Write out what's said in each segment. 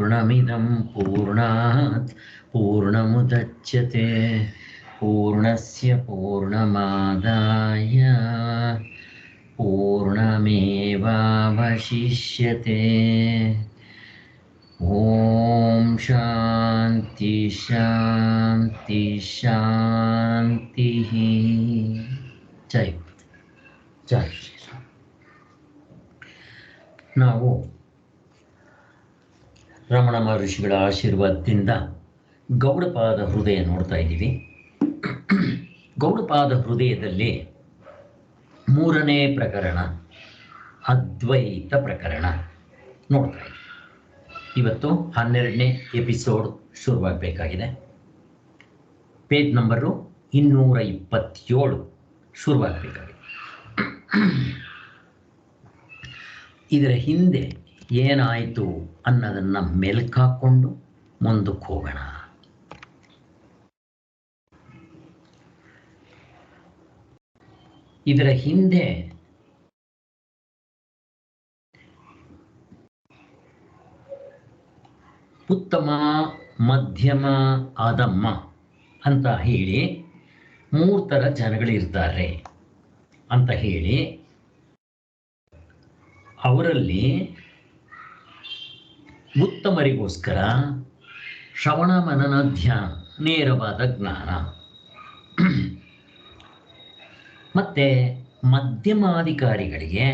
पूर्णमिदं पूर्णात् पूर्णमुदच्यते पूर्णस्य पूर्णमादाय पूर्णमेवावशिष्यते। ओम शांति शांति शांति। जय जय ಶ್ರೀರಾಮ್. ನಾವು ರಮಣ ಮಹರ್ಷಿಗಳ ಆಶೀರ್ವಾದದಿಂದ ಗೌಡಪಾದ ಹೃದಯ ನೋಡ್ತಾ ಇದ್ದೀವಿ. ಗೌಡಪಾದ ಹೃದಯದಲ್ಲಿ 3ನೇ ಪ್ರಕರಣ ಅದ್ವೈತ ಪ್ರಕರಣ ನೋಡ್ತಾ ಇದ್ದೀವಿ. ಇವತ್ತು 12ನೇ ಎಪಿಸೋಡ್ ಶುರುವಾಗಬೇಕಾಗಿದೆ. ಪೇಜ್ ನಂಬರು 227 ಶುರುವಾಗಬೇಕಾಗಿದೆ. ಇದರ ಹಿಂದೆ ಏನಾಯಿತು ಅನ್ನೋದನ್ನು ಮೆಲ್ಕಾಕೊಂಡು ಮುಂದಕ್ಕೆ ಹೋಗೋಣ. ಇದರ ಹಿಂದೆ ಉತ್ತಮ, ಮಧ್ಯಮ, ಅಧಮ್ಮ ಅಂತ ಹೇಳಿ 3 ಥರ ಜನಗಳಿರ್ತಾರೆ ಅಂತ ಹೇಳಿ ಅವರಲ್ಲಿ ಉತ್ತಮರಿಗೋಸ್ಕರ ಶ್ರವಣ ಮನನ ಧ್ಯಾನ, ನೇರವಾದ ಜ್ಞಾನ, ಮತ್ತೆ ಮಧ್ಯಮಾಧಿಕಾರಿಗಳಿಗೆ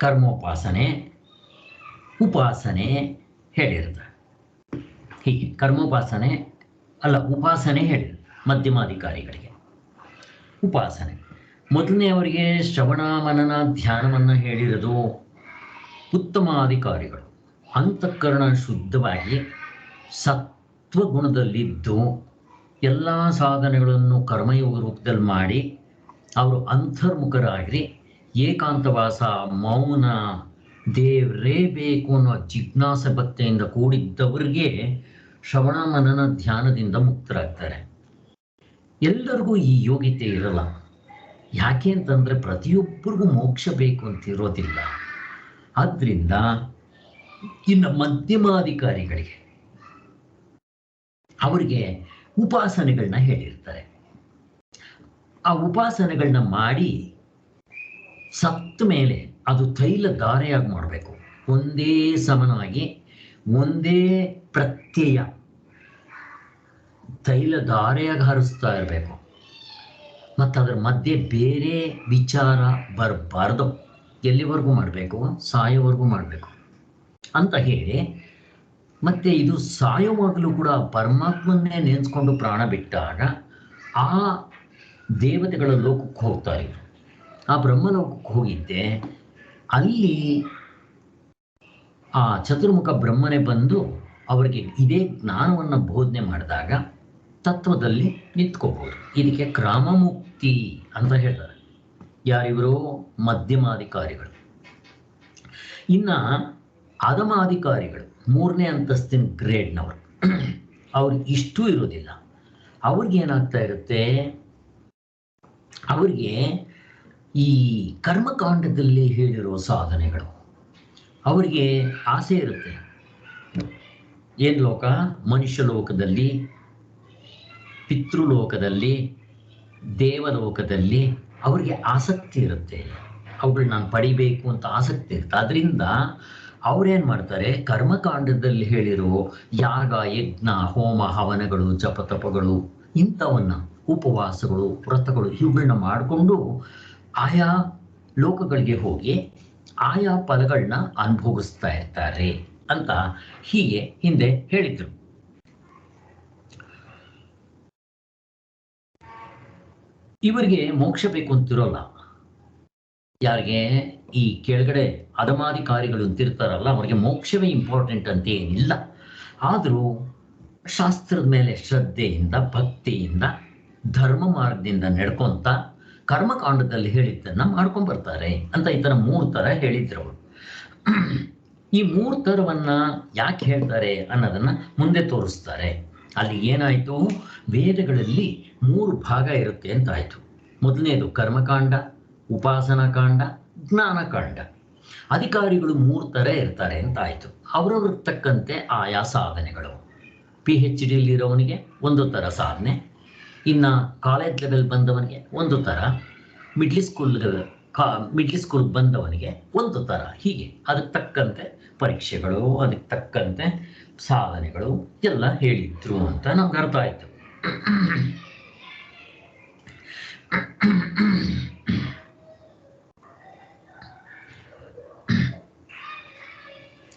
ಕರ್ಮೋಪಾಸನೆ, ಉಪಾಸನೆ ಹೇಳಿರ್ತಾರೆ. ಹೀಗೆ ಕರ್ಮೋಪಾಸನೆ ಅಲ್ಲ, ಉಪಾಸನೆ ಹೇಳಿದ್ರು ಮಧ್ಯಮಾಧಿಕಾರಿಗಳಿಗೆ. ಉಪಾಸನೆ ಮೊದಲನೆಯವರಿಗೆ ಶ್ರವಣ ಮನನ ಧ್ಯಾನವನ್ನು ಹೇಳಿರೋದು ಉತ್ತಮಾಧಿಕಾರಿಗಳು. ಅಂತಃಕರಣ ಶುದ್ಧವಾಗಿ ಸತ್ವಗುಣದಲ್ಲಿದ್ದು ಎಲ್ಲ ಸಾಧನೆಗಳನ್ನು ಕರ್ಮಯೋಗ ರೂಪದಲ್ಲಿ ಮಾಡಿ ಅವರು ಅಂತರ್ಮುಖರಾಗಿ ಏಕಾಂತವಾಸ, ಮೌನ, ದೇವರೇ ಬೇಕು ಅನ್ನೋ ಜಿಜ್ಞಾಸೆ ಭಕ್ತಿಯಿಂದ ಕೂಡಿದ್ದವರಿಗೆ ಶ್ರವಣ ಮನನ ಧ್ಯಾನದಿಂದ ಮುಕ್ತರಾಗ್ತಾರೆ. ಎಲ್ಲರಿಗೂ ಈ ಯೋಗ್ಯತೆ ಇರಲ್ಲ. ಯಾಕೆ ಅಂತಂದರೆ ಪ್ರತಿಯೊಬ್ಬರಿಗೂ ಮೋಕ್ಷ ಬೇಕು ಅಂತಿರೋದಿಲ್ಲ. ಆದ್ದರಿಂದ ಇನ್ನು ಮಧ್ಯಮಾಧಿಕಾರಿಗಳಿಗೆ ಅವರಿಗೆ ಉಪಾಸನೆಗಳನ್ನ ಹೇಳಿರ್ತಾರೆ. ಆ ಉಪಾಸನೆಗಳನ್ನ ಮಾಡಿ ಸತ್ತ ಮೇಲೆ ಅದು ತೈಲ ಧಾರೆಯಾಗಿ ಮಾಡಬೇಕು. ಒಂದೇ ಸಮನಾಗಿ ಒಂದೇ ಪ್ರತ್ಯಯ ತೈಲ ಧಾರೆಯಾಗಿ ಹರಿಸ್ತಾ ಇರಬೇಕು. ಮತ್ತು ಅದರ ಮಧ್ಯೆ ಬೇರೆ ವಿಚಾರ ಬರಬಾರ್ದು. ಎಲ್ಲಿವರೆಗೂ ಮಾಡಬೇಕು? ಸಾಯೋವರೆಗೂ ಮಾಡಬೇಕು ಅಂತ ಹೇಳಿ, ಮತ್ತು ಇದು ಸಾಯೋವಾಗಲೂ ಕೂಡ ಪರಮಾತ್ಮನ್ನೇ ನೆನೆಸ್ಕೊಂಡು ಪ್ರಾಣ ಬಿಟ್ಟಾಗ ಆ ದೇವತೆಗಳ ಲೋಕಕ್ಕೆ ಹೋಗ್ತಾ ಇದ್ರು. ಆ ಬ್ರಹ್ಮಲೋಕಕ್ಕೆ ಹೋಗಿದ್ದೆ, ಅಲ್ಲಿ ಆ ಚತುರ್ಮುಖ ಬ್ರಹ್ಮನೇ ಬಂದು ಅವರಿಗೆ ಇದೇ ಜ್ಞಾನವನ್ನು ಬೋಧನೆ ಮಾಡಿದಾಗ ತತ್ವದಲ್ಲಿ ನಿಂತ್ಕೋಬಹುದು. ಇದಕ್ಕೆ ಕ್ರಮಮುಕ್ತಿ ಅಂತ ಹೇಳ್ತಾರೆ. ಯಾರಿವರು? ಮಧ್ಯಮಾಧಿಕಾರಿಗಳು. ಇನ್ನು ಅಧಮಾಧಿಕಾರಿಗಳು 3ನೇ ಅಂತಸ್ತಿನ ಗ್ರೇಡ್ನವರು. ಅವ್ರಿಗೆ ಇಷ್ಟೂ ಇರೋದಿಲ್ಲ. ಅವ್ರಿಗೇನಾಗ್ತಾ ಇರುತ್ತೆ, ಅವರಿಗೆ ಈ ಕರ್ಮಕಾಂಡದಲ್ಲಿ ಹೇಳಿರೋ ಸಾಧನೆಗಳು ಅವರಿಗೆ ಆಸೆ ಇರುತ್ತೆ. ಏನು ಲೋಕ? ಮನುಷ್ಯ ಲೋಕದಲ್ಲಿ, ಪಿತೃಲೋಕದಲ್ಲಿ, ದೇವಲೋಕದಲ್ಲಿ ಅವರಿಗೆ ಆಸಕ್ತಿ ಇರುತ್ತೆ. ಅವುಗಳು ನಾನು ಪಡಿಬೇಕು ಅಂತ ಆಸಕ್ತಿ ಇರುತ್ತೆ. ಅದರಿಂದ ಅವ್ರೇನು ಮಾಡ್ತಾರೆ, ಕರ್ಮಕಾಂಡದಲ್ಲಿ ಹೇಳಿರೋ ಯಾಗ, ಯಜ್ಞ, ಹೋಮ, ಹವನಗಳು, ಜಪತಪಗಳು, ಇಂಥವನ್ನ, ಉಪವಾಸಗಳು, ವ್ರತಗಳು, ಇವುಗಳನ್ನ ಮಾಡಿಕೊಂಡು ಆಯಾ ಲೋಕಗಳಿಗೆ ಹೋಗಿ ಆಯಾ ಫಲಗಳನ್ನ ಅನುಭವಿಸ್ತಾ ಇರ್ತಾರೆ ಅಂತ ಹೀಗೆ ಹಿಂದೆ ಹೇಳಿದ್ರು. ಇವರಿಗೆ ಮೋಕ್ಷ ಬೇಕು ಅಂತಿರೋಲ್ಲ. ಯಾರಿಗೆ? ಈ ಕೆಳಗಡೆ ಅಧಮಾಧಿಕಾರಿಗಳು ಅಂತಿರ್ತಾರಲ್ಲ, ಅವರಿಗೆ ಮೋಕ್ಷವೇ ಇಂಪಾರ್ಟೆಂಟ್ ಅಂತ ಏನಿಲ್ಲ. ಆದರೂ ಶಾಸ್ತ್ರದ ಮೇಲೆ ಶ್ರದ್ಧೆಯಿಂದ, ಭಕ್ತಿಯಿಂದ, ಧರ್ಮ ಮಾರ್ಗದಿಂದ ನಡ್ಕೊಂತ ಕರ್ಮಕಾಂಡದಲ್ಲಿ ಹೇಳಿದ್ದನ್ನು ಮಾಡ್ಕೊಂಡು ಬರ್ತಾರೆ ಅಂತ ಈ ಥರ 3 ಥರ ಹೇಳಿದ್ರು ಅವರು. ಈ 3 ಥರವನ್ನ ಯಾಕೆ ಹೇಳ್ತಾರೆ ಅನ್ನೋದನ್ನ ಮುಂದೆ ತೋರಿಸ್ತಾರೆ. ಅಲ್ಲಿ ಏನಾಯಿತು, ವೇದಗಳಲ್ಲಿ 3 ಭಾಗ ಇರುತ್ತೆ ಅಂತ ಆಯಿತು. ಮೊದಲನೇದು ಕರ್ಮಕಾಂಡ, ಉಪಾಸನಾ ಕಾಂಡ, ಜ್ಞಾನಕಾಂಡ. ಅಧಿಕಾರಿಗಳು 3 ಥರ ಇರ್ತಾರೆ ಅಂತ ಆಯಿತು. ಅವರವ್ರಿಗೆ ತಕ್ಕಂತೆ ಆಯಾ ಸಾಧನೆಗಳು. PhD ಇರೋವನಿಗೆ ಒಂದು ಥರ ಸಾಧನೆ, ಇನ್ನು ಕಾಲೇಜ್ ಲೆವೆಲ್ ಬಂದವನಿಗೆ ಒಂದು ಥರ, ಮಿಡ್ಲ್ ಸ್ಕೂಲ್ಗೆ ಬಂದವನಿಗೆ ಒಂದು ಥರ, ಹೀಗೆ ಅದಕ್ಕೆ ತಕ್ಕಂತೆ ಪರೀಕ್ಷೆಗಳು, ಅದಕ್ಕೆ ತಕ್ಕಂತೆ ಸಾಧನೆಗಳು ಎಲ್ಲ ಹೇಳಿದ್ರು ಅಂತ ನಮ್ಗೆ ಅರ್ಥ ಆಯಿತು.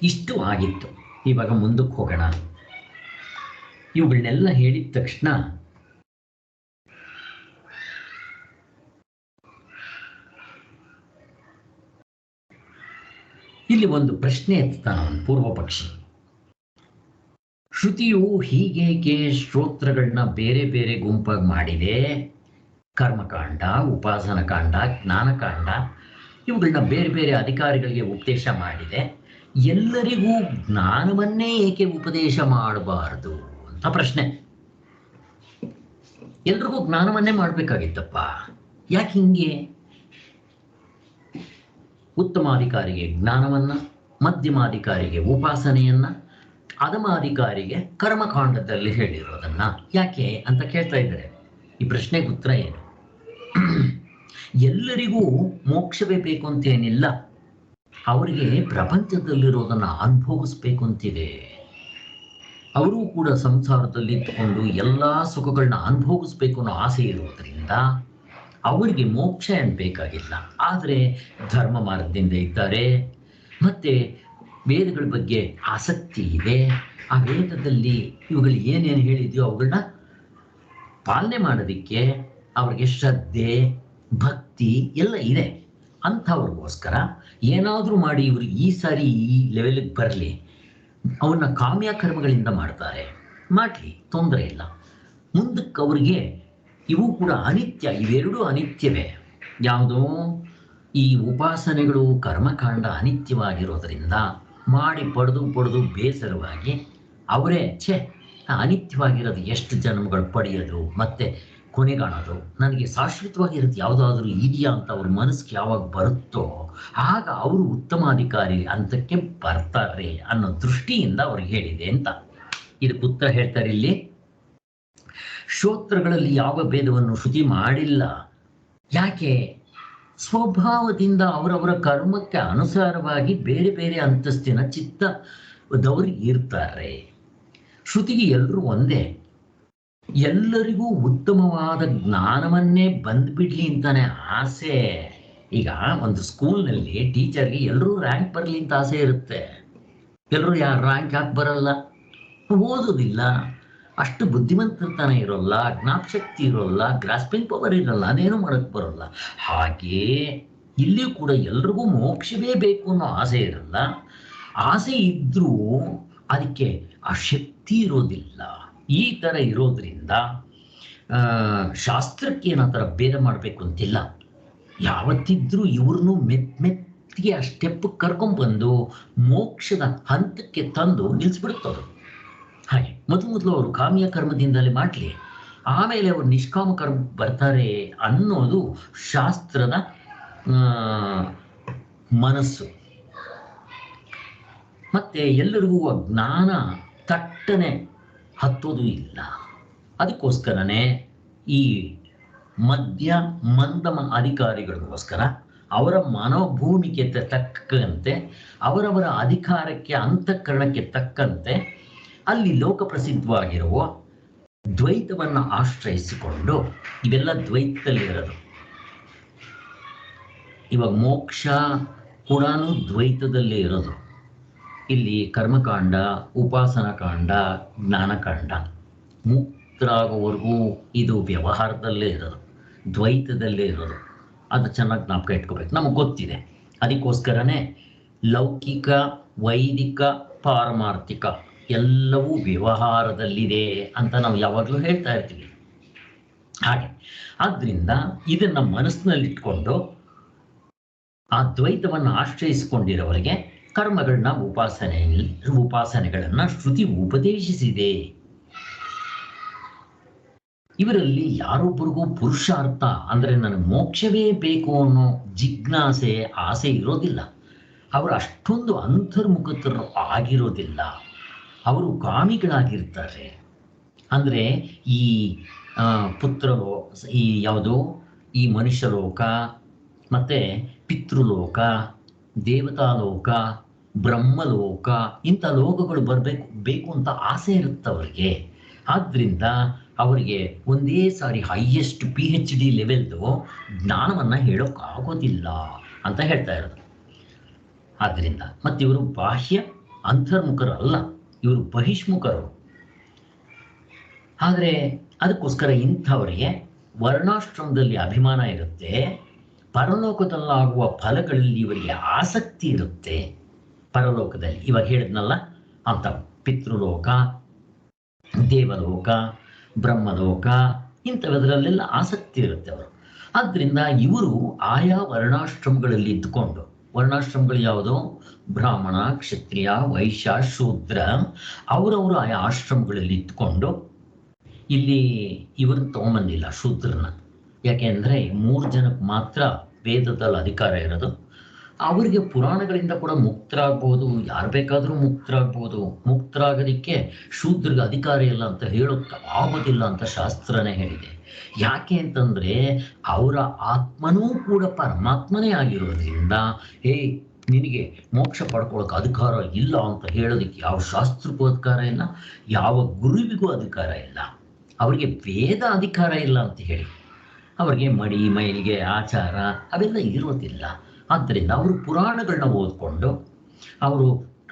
ಇಷ್ಟು ಆಗಿತ್ತು. ಇವಾಗ ಮುಂದಕ್ಕೆ ಹೋಗೋಣ. ಇವುಗಳನ್ನೆಲ್ಲ ಹೇಳಿದ ತಕ್ಷಣ ಇಲ್ಲಿ ಒಂದು ಪ್ರಶ್ನೆ ಎತ್ತಾನ ಪೂರ್ವ ಪಕ್ಷಿ. ಶ್ರುತಿಯು ಹೀಗೇಕೆ ಶ್ರೋತ್ರಗಳನ್ನ ಬೇರೆ ಬೇರೆ ಗುಂಪಾಗಿ ಮಾಡಿದೆ? ಕರ್ಮಕಾಂಡ, ಉಪಾಸನಕಾಂಡ, ಜ್ಞಾನಕಾಂಡ ಇವುಗಳನ್ನ ಬೇರೆ ಬೇರೆ ಅಧಿಕಾರಿಗಳಿಗೆ ಉಪದೇಶ ಮಾಡಿದೆ. ಎಲ್ಲರಿಗೂ ಜ್ಞಾನವನ್ನೇ ಏಕೆ ಉಪದೇಶ ಮಾಡಬಾರದು ಅಂತ ಪ್ರಶ್ನೆ. ಎಲ್ರಿಗೂ ಜ್ಞಾನವನ್ನೇ ಮಾಡಬೇಕಾಗಿತ್ತಪ್ಪ, ಯಾಕೆ ಹಿಂಗೆ? ಉತ್ತಮಾಧಿಕಾರಿಗೆ ಜ್ಞಾನವನ್ನ, ಮಧ್ಯಮಾಧಿಕಾರಿಗೆ ಉಪಾಸನೆಯನ್ನ, ಅಧಮಾಧಿಕಾರಿಗೆ ಕರ್ಮಕಾಂಡದಲ್ಲಿ ಹೇಳಿರೋದನ್ನ ಯಾಕೆ ಅಂತ ಕೇಳ್ತಾ ಇದ್ದಾರೆ. ಈ ಪ್ರಶ್ನೆಗೆ ಉತ್ತರ ಏನು? ಎಲ್ಲರಿಗೂ ಮೋಕ್ಷವೇ ಬೇಕು ಅಂತೇನಿಲ್ಲ. ಅವರಿಗೆ ಪ್ರಪಂಚದಲ್ಲಿರೋದನ್ನ ಅನುಭವಿಸ್ಬೇಕು ಅಂತಿದೆ. ಅವರು ಕೂಡ ಸಂಸಾರದಲ್ಲಿ ಇದ್ದುಕೊಂಡು ಎಲ್ಲ ಸುಖಗಳನ್ನ ಅನುಭವಿಸ್ಬೇಕು ಅನ್ನೋ ಆಸೆ ಇರೋದ್ರಿಂದ ಅವರಿಗೆ ಮೋಕ್ಷ ಏನು ಬೇಕಾಗಿಲ್ಲ. ಆದರೆ ಧರ್ಮ ಮಾರ್ಗದಿಂದ ಇದ್ದಾರೆ, ಮತ್ತೆ ವೇದಗಳ ಬಗ್ಗೆ ಆಸಕ್ತಿ ಇದೆ. ಆ ವೇದದಲ್ಲಿ ಇವುಗಳು ಏನೇನು ಹೇಳಿದೆಯೋ ಅವುಗಳನ್ನ ಪಾಲನೆ ಮಾಡೋದಕ್ಕೆ ಅವ್ರಿಗೆ ಶ್ರದ್ಧೆ, ಭಕ್ತಿ ಎಲ್ಲ ಇದೆ. ಅಂಥವ್ರಿಗೋಸ್ಕರ ಏನಾದರೂ ಮಾಡಿ ಇವರು ಈ ಸಾರಿ ಈ ಲೆವೆಲ್ಗೆ ಬರಲಿ, ಅವನ್ನ ಕಾಮ್ಯ ಕರ್ಮಗಳಿಂದ ಮಾಡ್ತಾರೆ, ಮಾಡಲಿ, ತೊಂದರೆ ಇಲ್ಲ. ಮುಂದಕ್ಕೆ ಅವರಿಗೆ ಇವು ಕೂಡ ಅನಿತ್ಯ, ಇವೆರಡೂ ಅನಿತ್ಯವೇ. ಯಾವುದೋ ಈ ಉಪಾಸನೆಗಳು, ಕರ್ಮಕಾಂಡ ಅನಿತ್ಯವಾಗಿರೋದರಿಂದ ಮಾಡಿ ಪಡೆದು ಬೇಸರವಾಗಿ ಅವರೇ ಅನಿತ್ಯವಾಗಿರೋದು ಎಷ್ಟು ಜನ್ಮಗಳು ಪಡೆಯೋದು, ಮತ್ತೆ ಕೊನೆಗಾಣೋದು, ನನಗೆ ಶಾಶ್ವತವಾಗಿರೋದು ಯಾವುದಾದ್ರೂ ಇದೆಯಾ ಅಂತ ಅವ್ರ ಮನಸ್ಸಿಗೆ ಯಾವಾಗ ಬರುತ್ತೋ ಆಗ ಅವರು ಉತ್ತಮಾಧಿಕಾರಿ ಹಂತಕ್ಕೆ ಬರ್ತಾರೆ ಅನ್ನೋ ದೃಷ್ಟಿಯಿಂದ ಅವ್ರಿಗೆ ಹೇಳಿದೆ ಅಂತ. ಇದಕ್ಕೆ ಉತ್ತರ ಹೇಳ್ತಾರೆ ಇಲ್ಲಿ. ಶ್ರೋತ್ರಗಳಲ್ಲಿ ಯಾವ ಭೇದವನ್ನು ಶ್ರುತಿ ಮಾಡಿಲ್ಲ. ಯಾಕೆ? ಸ್ವಭಾವದಿಂದ ಅವರವರ ಕರ್ಮಕ್ಕೆ ಅನುಸಾರವಾಗಿ ಬೇರೆ ಬೇರೆ ಅಂತಸ್ತಿನ ಚಿತ್ತದವರು ಇರ್ತಾರೆ. ಶ್ರುತಿಗೆ ಎಲ್ಲರೂ ಒಂದೇ. ಎಲ್ಲರಿಗೂ ಉತ್ತಮವಾದ ಜ್ಞಾನವನ್ನೇ ಬಂದ್ಬಿಡ್ಲಿ ಅಂತಾನೆ ಆಸೆ. ಈಗ ಒಂದು ಸ್ಕೂಲ್ನಲ್ಲಿ ಟೀಚರ್ಗೆ ಎಲ್ಲರೂ ರ್ಯಾಂಕ್ ಬರಲಿ ಅಂತ ಆಸೆ ಇರುತ್ತೆ. ಎಲ್ಲರೂ ರ್ಯಾಂಕ್ ಯಾಕೆ ಬರಲ್ಲ? ಓದೋದಿಲ್ಲ, ಅಷ್ಟು ಬುದ್ಧಿವಂತತನ ಇರೋಲ್ಲ, ಜ್ಞಾಪಶಕ್ತಿ ಇರೋಲ್ಲ, ಗ್ರಾಸ್ಪಿಂಗ್ ಪವರ್ ಇರೋಲ್ಲ, ಅದೇನು ಮಾಡೋಕ್ಕೆ ಬರೋಲ್ಲ. ಹಾಗೇ ಇಲ್ಲಿ ಕೂಡ ಎಲ್ರಿಗೂ ಮೋಕ್ಷವೇ ಬೇಕು ಅನ್ನೋ ಆಸೆ ಇರಲ್ಲ. ಆಸೆ ಇದ್ರೂ ಅದಕ್ಕೆ ಆ ಶಕ್ತಿ ಇರೋದಿಲ್ಲ. ಈ ಥರ ಇರೋದ್ರಿಂದ ಶಾಸ್ತ್ರಕ್ಕೆ ಏನೋ ಥರ ಭೇದ ಮಾಡಬೇಕು ಅಂತಿಲ್ಲ. ಯಾವತ್ತಿದ್ರೂ ಇವ್ರನ್ನೂ ಮೆತ್ತಿಗೆ ಆ ಸ್ಟೆಪ್ ಕರ್ಕೊಂಡ್ಬಂದು ಮೋಕ್ಷದ ಹಂತಕ್ಕೆ ತಂದು ನಿಲ್ಲಿಸ್ಬಿಡ್ತವ್ರು. ಹಾಗೆ ಮೊದಲು ಅವರು ಕಾಮ್ಯ ಕರ್ಮದಿಂದಲೇ ಮಾಡಲಿ, ಆಮೇಲೆ ಅವರು ನಿಷ್ಕಾಮ ಕರ್ಮ ಬರ್ತಾರೆ ಅನ್ನೋದು ಶಾಸ್ತ್ರದ ಮನಸ್ಸು. ಮತ್ತೆ ಎಲ್ಲರಿಗೂ ಜ್ಞಾನ ತಟ್ಟನೆ ಹತ್ತೋದು ಇಲ್ಲ. ಅದಕ್ಕೋಸ್ಕರನೇ ಈ ಮಧ್ಯ ಮಂದಮ ಅಧಿಕಾರಿಗಳಿಗೋಸ್ಕರ ಅವರ ಮನೋಭೂಮಿಕೆ ತಕ್ಕಂತೆ, ಅವರವರ ಅಧಿಕಾರಕ್ಕೆ ಅಂತಃಕರಣಕ್ಕೆ ತಕ್ಕಂತೆ ಅಲ್ಲಿ ಲೋಕಪ್ರಸಿದ್ಧವಾಗಿರುವ ದ್ವೈತವನ್ನು ಆಶ್ರಯಿಸಿಕೊಂಡು, ಇವೆಲ್ಲ ದ್ವೈತದಲ್ಲಿ ಇರೋದು. ಇವಾಗ ಮೋಕ್ಷ ಕೂಡ ದ್ವೈತದಲ್ಲೇ ಇರೋದು. ಇಲ್ಲಿ ಕರ್ಮಕಾಂಡ, ಉಪಾಸನಕಾಂಡ, ಜ್ಞಾನಕಾಂಡ ಮುಕ್ತರಾಗೋವರೆಗೂ ಇದು ವ್ಯವಹಾರದಲ್ಲೇ ಇರೋದು, ದ್ವೈತದಲ್ಲೇ ಇರೋದು. ಅದು ಚೆನ್ನಾಗಿ ಜ್ಞಾಪಕ ಇಟ್ಕೋಬೇಕು, ನಮಗೆ ಗೊತ್ತಿದೆ. ಅದಕ್ಕೋಸ್ಕರನೇ ಲೌಕಿಕ, ವೈದಿಕ, ಪಾರಮಾರ್ಥಿಕ ಎಲ್ಲವೂ ವ್ಯವಹಾರದಲ್ಲಿದೆ ಅಂತ ನಾವು ಯಾವಾಗಲೂ ಹೇಳ್ತಾ ಇರ್ತೀವಿ. ಹಾಗೆ ಆದ್ದರಿಂದ ಇದನ್ನು ಮನಸ್ಸಿನಲ್ಲಿಟ್ಕೊಂಡು ಆ ದ್ವೈತವನ್ನು ಆಶ್ರಯಿಸಿಕೊಂಡಿರೋವರಿಗೆ ಕರ್ಮಗಳನ್ನ, ಉಪಾಸನೆಗಳನ್ನ ಶ್ರುತಿ ಉಪದೇಶಿಸಿದೆ. ಇವರಲ್ಲಿ ಯಾರೊಬ್ಬರಿಗೂ ಪುರುಷಾರ್ಥ ಅಂದರೆ ನನಗೆ ಮೋಕ್ಷವೇ ಬೇಕು ಅನ್ನೋ ಜಿಜ್ಞಾಸೆ, ಆಸೆ ಇರೋದಿಲ್ಲ. ಅವರು ಅಷ್ಟೊಂದು ಅಂತರ್ಮುಖತರು ಆಗಿರೋದಿಲ್ಲ, ಅವರು ಕಾಮಿಗಳಾಗಿರ್ತಾರೆ. ಅಂದರೆ ಈ ಪುತ್ರಲೋ ಈ ಯಾವುದು ಈ ಮನುಷ್ಯಲೋಕ ಮತ್ತು ಪಿತೃಲೋಕ, ದೇವತಾಲೋಕ, ಬ್ರಹ್ಮಲೋಕ, ಇಂಥ ಲೋಕಗಳು ಬೇಕು ಅಂತ ಆಸೆ ಇರುತ್ತೆ ಅವರಿಗೆ. ಆದ್ದರಿಂದ ಅವರಿಗೆ ಒಂದೇ ಸಾರಿ ಹೈಯೆಸ್ಟ್ PhD ಲೆವೆಲ್ದು ಜ್ಞಾನವನ್ನು ಹೇಳೋಕ್ಕಾಗೋದಿಲ್ಲ ಅಂತ ಹೇಳ್ತಾ ಇರೋದು. ಆದ್ದರಿಂದ ಮತ್ತು ಇವರು ಬಾಹ್ಯ ಅಂತರ್ಮುಖರಲ್ಲ, ಇವರು ಬಹಿಷ್ಮುಖರು. ಆದರೆ ಅದಕ್ಕೋಸ್ಕರ ಇಂಥವರಿಗೆ ವರ್ಣಾಶ್ರಮದಲ್ಲಿ ಅಭಿಮಾನ ಇರುತ್ತೆ, ಪರಲೋಕದಲ್ಲಾಗುವ ಫಲಗಳಲ್ಲಿ ಇವರಿಗೆ ಆಸಕ್ತಿ ಇರುತ್ತೆ. ಪರಲೋಕದಲ್ಲಿ ಇವಾಗ ಹೇಳಿದ್ನಲ್ಲ ಅಂತ ಪಿತೃಲೋಕ, ದೇವಲೋಕ, ಬ್ರಹ್ಮಲೋಕ ಇಂಥವುದರಲ್ಲೆಲ್ಲ ಆಸಕ್ತಿ ಇರುತ್ತೆ ಅವರು. ಆದ್ದರಿಂದ ಇವರು ಆಯಾ ವರ್ಣಾಶ್ರಮಗಳಲ್ಲಿ ಇದ್ದುಕೊಂಡು, ವರ್ಣಾಶ್ರಮಗಳು ಯಾವುದು? ಬ್ರಾಹ್ಮಣ, ಕ್ಷತ್ರಿಯ, ವೈಶ್ಯ, ಶೂದ್ರ, ಅವರವರು ಆಯಾ ಆಶ್ರಮಗಳಲ್ಲಿ ಇದ್ದುಕೊಂಡು, ಇಲ್ಲಿ ಇವ್ರನ್ನ ತಗೊಂಬಂದಿಲ್ಲ ಶೂದ್ರನ. ಯಾಕೆಂದರೆ 3 ಜನಕ್ಕೆ ಮಾತ್ರ ವೇದದಲ್ಲಿ ಅಧಿಕಾರ ಇರೋದು. ಅವರಿಗೆ ಪುರಾಣಗಳಿಂದ ಕೂಡ ಮುಕ್ತರಾಗ್ಬೋದು, ಯಾರು ಬೇಕಾದರೂ ಮುಕ್ತರಾಗ್ಬೋದು. ಮುಕ್ತರಾಗೋದಕ್ಕೆ ಶೂದ್ರಿಗೆ ಅಧಿಕಾರ ಇಲ್ಲ ಅಂತ ಹೇಳೋಕ್ಕೆ ಆಗೋದಿಲ್ಲ ಅಂತ ಶಾಸ್ತ್ರನೇ ಹೇಳಿದೆ. ಯಾಕೆ ಅಂತಂದರೆ ಅವರ ಆತ್ಮನೂ ಕೂಡ ಪರಮಾತ್ಮನೇ ಆಗಿರೋದ್ರಿಂದ ನಿನಗೆ ಮೋಕ್ಷ ಪಡ್ಕೊಳ್ಳೋಕೆ ಅಧಿಕಾರ ಇಲ್ಲ ಅಂತ ಹೇಳೋದಕ್ಕೆ ಯಾವ ಶಾಸ್ತ್ರಕ್ಕೂ ಅಧಿಕಾರ ಇಲ್ಲ, ಯಾವ ಗುರುವಿಗೂ ಅಧಿಕಾರ ಇಲ್ಲ. ಅವರಿಗೆ ವೇದ ಅಧಿಕಾರ ಇಲ್ಲ ಅಂತ ಹೇಳಿ ಅವರಿಗೆ ಮಡಿ ಮೈಲಿಗೆ ಆಚಾರ ಅವೆಲ್ಲ ಇರೋದಿಲ್ಲ. ಆದ್ದರಿಂದ ಅವರು ಪುರಾಣಗಳನ್ನ ಓದ್ಕೊಂಡು ಅವರು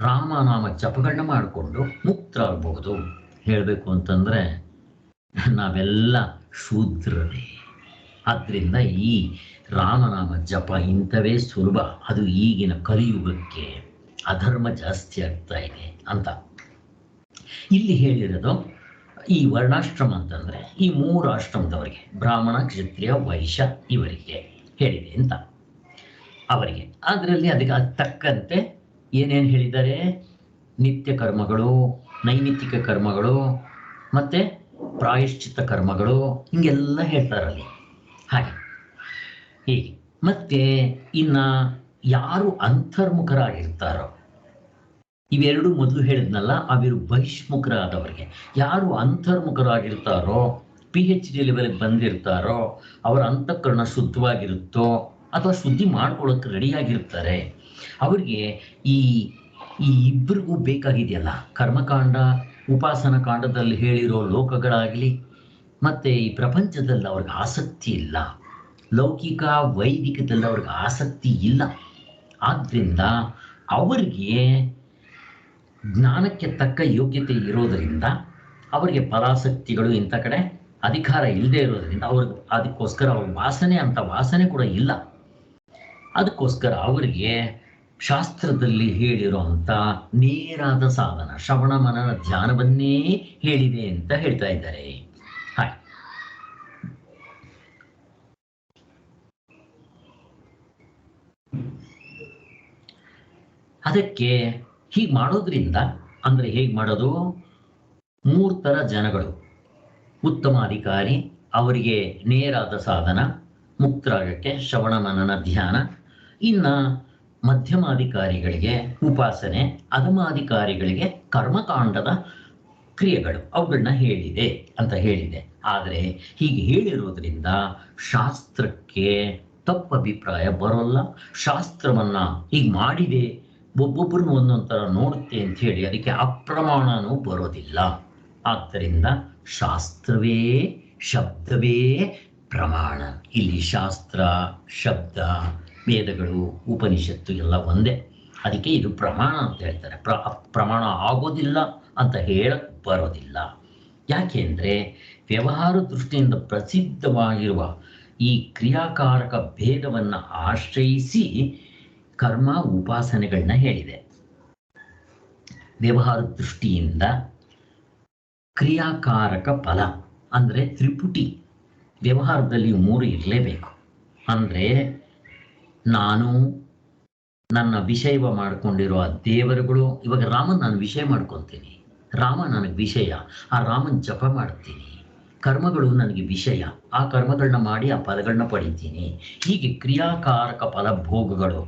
ರಾಮನಾಮ ಜಪಗಳನ್ನ ಮಾಡಿಕೊಂಡು ಮುಕ್ತರಾಗಬಹುದು. ಹೇಳಬೇಕು ಅಂತಂದರೆ ನಾವೆಲ್ಲ ಶೂದ್ರರೇ. ಆದ್ದರಿಂದ ಈ ರಾಮನಾಮ ಜಪ ಇಂಥವೇ ಸುಲಭ. ಅದು ಈಗಿನ ಕಲಿಯುಗಕ್ಕೆ ಅಧರ್ಮ ಜಾಸ್ತಿ ಆಗ್ತಾ ಇದೆ ಅಂತ ಇಲ್ಲಿ ಹೇಳಿರೋದು. ಈ ವರ್ಣಾಶ್ರಮ ಅಂತಂದರೆ ಈ 3 ಆಶ್ರಮದವರಿಗೆ, ಬ್ರಾಹ್ಮಣ, ಕ್ಷತ್ರಿಯ, ವೈಶ್ಯ, ಇವರಿಗೆ ಹೇಳಿದೆ ಅಂತ ಅವರಿಗೆ. ಅದರಲ್ಲಿ ಅದಕ್ಕೆ ತಕ್ಕಂತೆ ಏನೇನು ಹೇಳಿದ್ದಾರೆ? ನಿತ್ಯ ಕರ್ಮಗಳು, ನೈಮಿತ್ತಿಕ ಕರ್ಮಗಳು ಮತ್ತು ಪ್ರಾಯಶ್ಚಿತ್ತ ಕರ್ಮಗಳು, ಹಿಂಗೆಲ್ಲ ಹೇಳ್ತಾರಲ್ಲಿ. ಹಾಗೆ ಹೀಗೆ ಮತ್ತೆ ಇನ್ನು ಯಾರು ಅಂತರ್ಮುಖರಾಗಿರ್ತಾರೋ, ಇವೆರಡು ಮೊದಲು ಹೇಳಿದ್ನಲ್ಲ, ಅವಿರು ಬಹಿಷ್ಮುಖರಾದವರಿಗೆ. ಯಾರು ಅಂತರ್ಮುಖರಾಗಿರ್ತಾರೋ, PhD ಲೆವೆಲ್ಗೆ ಬಂದಿರ್ತಾರೋ, ಅವರ ಅಂತಃಕರಣ ಶುದ್ಧವಾಗಿರುತ್ತೋ ಅಥವಾ ಶುದ್ಧಿ ಮಾಡ್ಕೊಳ್ಳೋಕೆ ರೆಡಿಯಾಗಿರ್ತಾರೆ, ಅವರಿಗೆ ಈ ಇಬ್ಬರಿಗೂ ಬೇಕಾಗಿದೆಯಲ್ಲ, ಕರ್ಮಕಾಂಡ ಉಪಾಸನ ಕಾಂಡದಲ್ಲಿ ಹೇಳಿರೋ ಲೋಕಗಳಾಗಲಿ ಮತ್ತು ಈ ಪ್ರಪಂಚದಲ್ಲಿ ಅವ್ರಿಗೆ ಆಸಕ್ತಿ ಇಲ್ಲ, ಲೌಕಿಕ ವೈದಿಕದಲ್ಲಿ ಅವ್ರಿಗೆ ಆಸಕ್ತಿ ಇಲ್ಲ. ಆದ್ದರಿಂದ ಅವರಿಗೆ ಜ್ಞಾನಕ್ಕೆ ತಕ್ಕ ಯೋಗ್ಯತೆ ಇರೋದರಿಂದ ಅವರಿಗೆ ಫಲಾಸಕ್ತಿಗಳು ಇಂಥ ಕಡೆ ಅಧಿಕಾರ ಇಲ್ಲದೆ ಇರೋದರಿಂದ ಅವ್ರಿಗೆ ಅದಕ್ಕೋಸ್ಕರ ಅವ್ರ ವಾಸನೆ ಕೂಡ ಇಲ್ಲ. ಅದಕ್ಕೋಸ್ಕರ ಅವರಿಗೆ ಶಾಸ್ತ್ರದಲ್ಲಿ ಹೇಳಿರೋಂಥ ನೇರಾದ ಸಾಧನ ಶ್ರವಣ ಮನನ ಧ್ಯಾನವನ್ನೇ ಹೇಳಿದೆ ಅಂತ ಹೇಳ್ತಾ ಇದ್ದಾರೆ. ಹಾಗೆ ಅದಕ್ಕೆ ಹೀಗೆ ಮಾಡೋದ್ರಿಂದ ಅಂದರೆ ಹೇಗೆ ಮಾಡೋದು? 3 ಥರ ಜನಗಳು: ಉತ್ತಮಾಧಿಕಾರಿ, ಅವರಿಗೆ ನೇರಾದ ಸಾಧನ ಮುಕ್ತರಾಗಕ್ಕೆ ಶ್ರವಣ ಮನನ ಧ್ಯಾನ. ಇನ್ನು ಮಧ್ಯಮಾಧಿಕಾರಿಗಳಿಗೆ ಉಪಾಸನೆ, ಅಧಮಾಧಿಕಾರಿಗಳಿಗೆ ಕರ್ಮಕಾಂಡದ ಕ್ರಿಯೆಗಳು, ಅವುಗಳನ್ನ ಹೇಳಿದೆ ಅಂತ ಹೇಳಿದೆ. ಆದರೆ ಹೀಗೆ ಹೇಳಿರೋದ್ರಿಂದ ಶಾಸ್ತ್ರಕ್ಕೆ ತಪ್ಪು ಅಭಿಪ್ರಾಯ ಬರೋಲ್ಲ. ಶಾಸ್ತ್ರವನ್ನು ಹೀಗೆ ಮಾಡಿದೆ, ಒಬ್ಬೊಬ್ಬರನ್ನು ಒಂದೊಂದು ಥರ ನೋಡುತ್ತೆ ಅಂತ ಹೇಳಿ ಅದಕ್ಕೆ ಅಪ್ರಮಾಣನೂ ಬರೋದಿಲ್ಲ. ಆದ್ದರಿಂದ ಶಾಸ್ತ್ರವೇ ಶಬ್ದವೇ ಪ್ರಮಾಣ. ಇಲ್ಲಿ ಶಾಸ್ತ್ರ, ಶಬ್ದ, ವೇದಗಳು, ಉಪನಿಷತ್ತು ಎಲ್ಲ ಒಂದೇ. ಅದಕ್ಕೆ ಇದು ಪ್ರಮಾಣ ಅಂತ ಹೇಳ್ತಾರೆ. ಪ್ರಮಾಣ ಆಗೋದಿಲ್ಲ ಅಂತ ಹೇಳಕ್ಕೆ ಬರೋದಿಲ್ಲ. ಯಾಕೆಂದರೆ ವ್ಯವಹಾರ ದೃಷ್ಟಿಯಿಂದ ಪ್ರಸಿದ್ಧವಾಗಿರುವ ಈ ಕ್ರಿಯಾಕಾರಕ ಭೇದವನ್ನು ಆಶ್ರಯಿಸಿ ಕರ್ಮ ಉಪಾಸನೆಗಳನ್ನ ಹೇಳಿದೆ. ವ್ಯವಹಾರ ದೃಷ್ಟಿಯಿಂದ ಕ್ರಿಯಾಕಾರಕ ಫಲ ಅಂದರೆ ತ್ರಿಪುಟಿ, ವ್ಯವಹಾರದಲ್ಲಿ 3 ಇರಲೇಬೇಕು. ಅಂದರೆ ನಾನು ನನ್ನ ವಿಷಯವ ಮಾಡ್ಕೊಂಡಿರೋ ಆ ದೇವರುಗಳು, ಇವಾಗ ರಾಮನ್ ನಾನು ವಿಷಯ ಮಾಡ್ಕೊತೀನಿ, ರಾಮ ನನಗೆ ವಿಷಯ, ಆ ರಾಮನ್ ಜಪ ಮಾಡ್ತೀನಿ. ಕರ್ಮಗಳು ನನಗೆ ವಿಷಯ, ಆ ಕರ್ಮಗಳನ್ನ ಮಾಡಿ ಆ ಫಲಗಳನ್ನ ಪಡಿತೀನಿ. ಹೀಗೆ ಕ್ರಿಯಾಕಾರಕ ಫಲ ಭೋಗಗಳು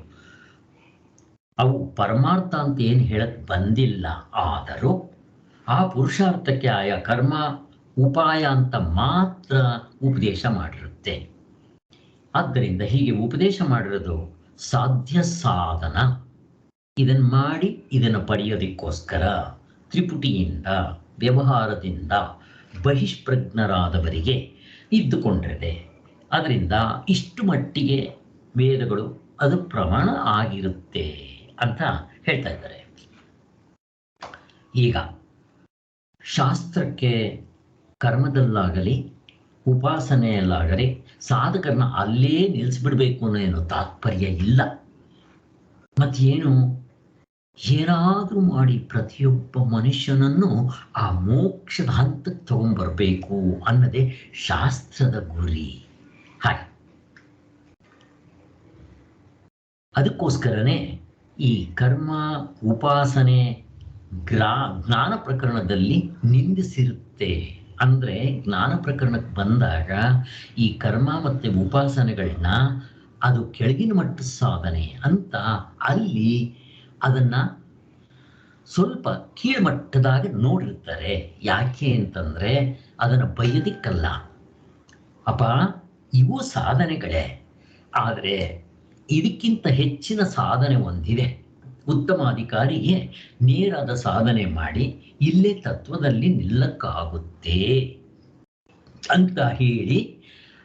ಅವು ಪರಮಾರ್ಥ ಅಂತ ಏನು ಹೇಳಕ್ ಬಂದಿಲ್ಲ. ಆದರೂ ಆ ಪುರುಷಾರ್ಥಕ್ಕೆ ಆಯಾ ಕರ್ಮ ಉಪಾಯ ಅಂತ ಮಾತ್ರ ಉಪದೇಶ ಮಾಡಿರುತ್ತೆ. ಆದ್ದರಿಂದ ಹೀಗೆ ಉಪದೇಶ ಮಾಡಿರೋದು ಸಾಧ್ಯ ಸಾಧನ. ಇದನ್ನು ಮಾಡಿ ಇದನ್ನು ಪಡೆಯೋದಕ್ಕೋಸ್ಕರ ತ್ರಿಪುಟಿಯಿಂದ ವ್ಯವಹಾರದಿಂದ ಬಹಿಷ್ಪ್ರಜ್ಞರಾದವರಿಗೆ ಇದ್ದುಕೊಂಡಿದೆ. ಅದರಿಂದ ಇಷ್ಟು ಮಟ್ಟಿಗೆ ವೇದಗಳು ಅದು ಪ್ರಮಾಣ ಆಗಿರುತ್ತೆ ಅಂತ ಹೇಳ್ತಾ ಇದ್ದಾರೆ. ಈಗ ಶಾಸ್ತ್ರಕ್ಕೆ ಕರ್ಮದಲ್ಲಾಗಲಿ ಉಪಾಸನೆಯಲ್ಲಾಗಲಿ ಸಾಧಕರನ್ನ ಅಲ್ಲೇ ನಿಲ್ಲಿಸ್ಬಿಡ್ಬೇಕು ಅನ್ನೋ ಏನೋ ತಾತ್ಪರ್ಯ ಇಲ್ಲ. ಮತ್ತೇನು, ಏನಾದರೂ ಮಾಡಿ ಪ್ರತಿಯೊಬ್ಬ ಮನುಷ್ಯನನ್ನು ಆ ಮೋಕ್ಷದ ಹಂತಕ್ಕೆ ತಗೊಂಡ್ಬರ್ಬೇಕು ಅನ್ನೋದೇ ಶಾಸ್ತ್ರದ ಗುರಿ. ಹಾಗೆ ಅದಕ್ಕೋಸ್ಕರನೇ ಈ ಕರ್ಮ ಉಪಾಸನೆ ಜ್ಞಾನ ಪ್ರಕರಣದಲ್ಲಿ ನಿಂದಿಸಿರುತ್ತೆ. ಅಂದರೆ ಜ್ಞಾನ ಪ್ರಕರಣಕ್ಕೆ ಬಂದಾಗ ಈ ಕರ್ಮ ಮತ್ತು ಉಪಾಸನೆಗಳನ್ನ ಅದು ಕೆಳಗಿನ ಮಟ್ಟದ ಸಾಧನೆ ಅಂತ ಅಲ್ಲಿ ಅದನ್ನು ಸ್ವಲ್ಪ ಕೀಳ್ಮಟ್ಟದಾಗ ನೋಡಿರ್ತಾರೆ. ಯಾಕೆ ಅಂತಂದರೆ ಅದನ್ನು ಬೈಯೋದಿಕ್ಕಲ್ಲ. ಅಪ್ಪ ಇವು ಸಾಧನೆಗಳೇ, ಆದರೆ ಇದಕ್ಕಿಂತ ಹೆಚ್ಚಿನ ಸಾಧನೆ ಒಂದಿದೆ. ಉತ್ತಮಾಧಿಕಾರಿಗೆ ನೇರಾದ ಸಾಧನೆ ಮಾಡಿ ಇಲ್ಲೇ ತತ್ವದಲ್ಲಿ ನಿಲ್ಲಕ್ಕಾಗುತ್ತೆ ಅಂತ ಹೇಳಿ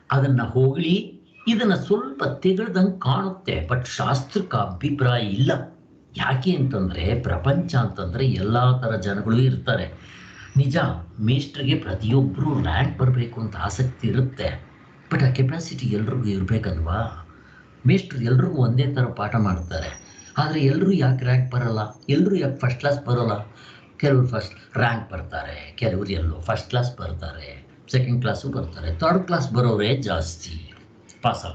ಅದನ್ನು ಹೋಗಲಿ ಇದನ್ನು ಸ್ವಲ್ಪ ತೆಗೆದಂಗೆ ಕಾಣುತ್ತೆ. ಬಟ್ ಶಾಸ್ತ್ರಕ್ಕೆ ಅಭಿಪ್ರಾಯ ಇಲ್ಲ. ಯಾಕೆ ಅಂತಂದರೆ ಪ್ರಪಂಚ ಅಂತಂದರೆ ಎಲ್ಲ ಥರ ಜನಗಳು ಇರ್ತಾರೆ. ನಿಜ, ಮೇಸ್ಟ್ರಿಗೆ ಪ್ರತಿಯೊಬ್ಬರು ರ್ಯಾಂಕ್ ಬರಬೇಕು ಅಂತ ಆಸಕ್ತಿ ಇರುತ್ತೆ. ಬಟ್ ಆ ಕೆಪಾಸಿಟಿ ಎಲ್ರಿಗೂ ಇರಬೇಕಲ್ವಾ? ಮೇಸ್ಟ್ರು ಎಲ್ರಿಗೂ ಒಂದೇ ಥರ ಪಾಠ ಮಾಡ್ತಾರೆ. ಆದರೆ ಎಲ್ಲರೂ ಯಾಕೆ ರ್ಯಾಂಕ್ ಬರೋಲ್ಲ? ಎಲ್ಲರೂ ಯಾಕೆ ಫಸ್ಟ್ ಕ್ಲಾಸ್ ಬರೋಲ್ಲ? ಕೆಲವರು ಫಸ್ಟ್ ರ್ಯಾಂಕ್ ಬರ್ತಾರೆ, ಕೆಲವರು ಎಲ್ಲೋ ಫಸ್ಟ್ ಕ್ಲಾಸ್ ಬರ್ತಾರೆ, ಸೆಕೆಂಡ್ ಕ್ಲಾಸು ಬರ್ತಾರೆ, ಥರ್ಡ್ ಕ್ಲಾಸ್ ಬರೋರೇ ಜಾಸ್ತಿ ಪಾಸ್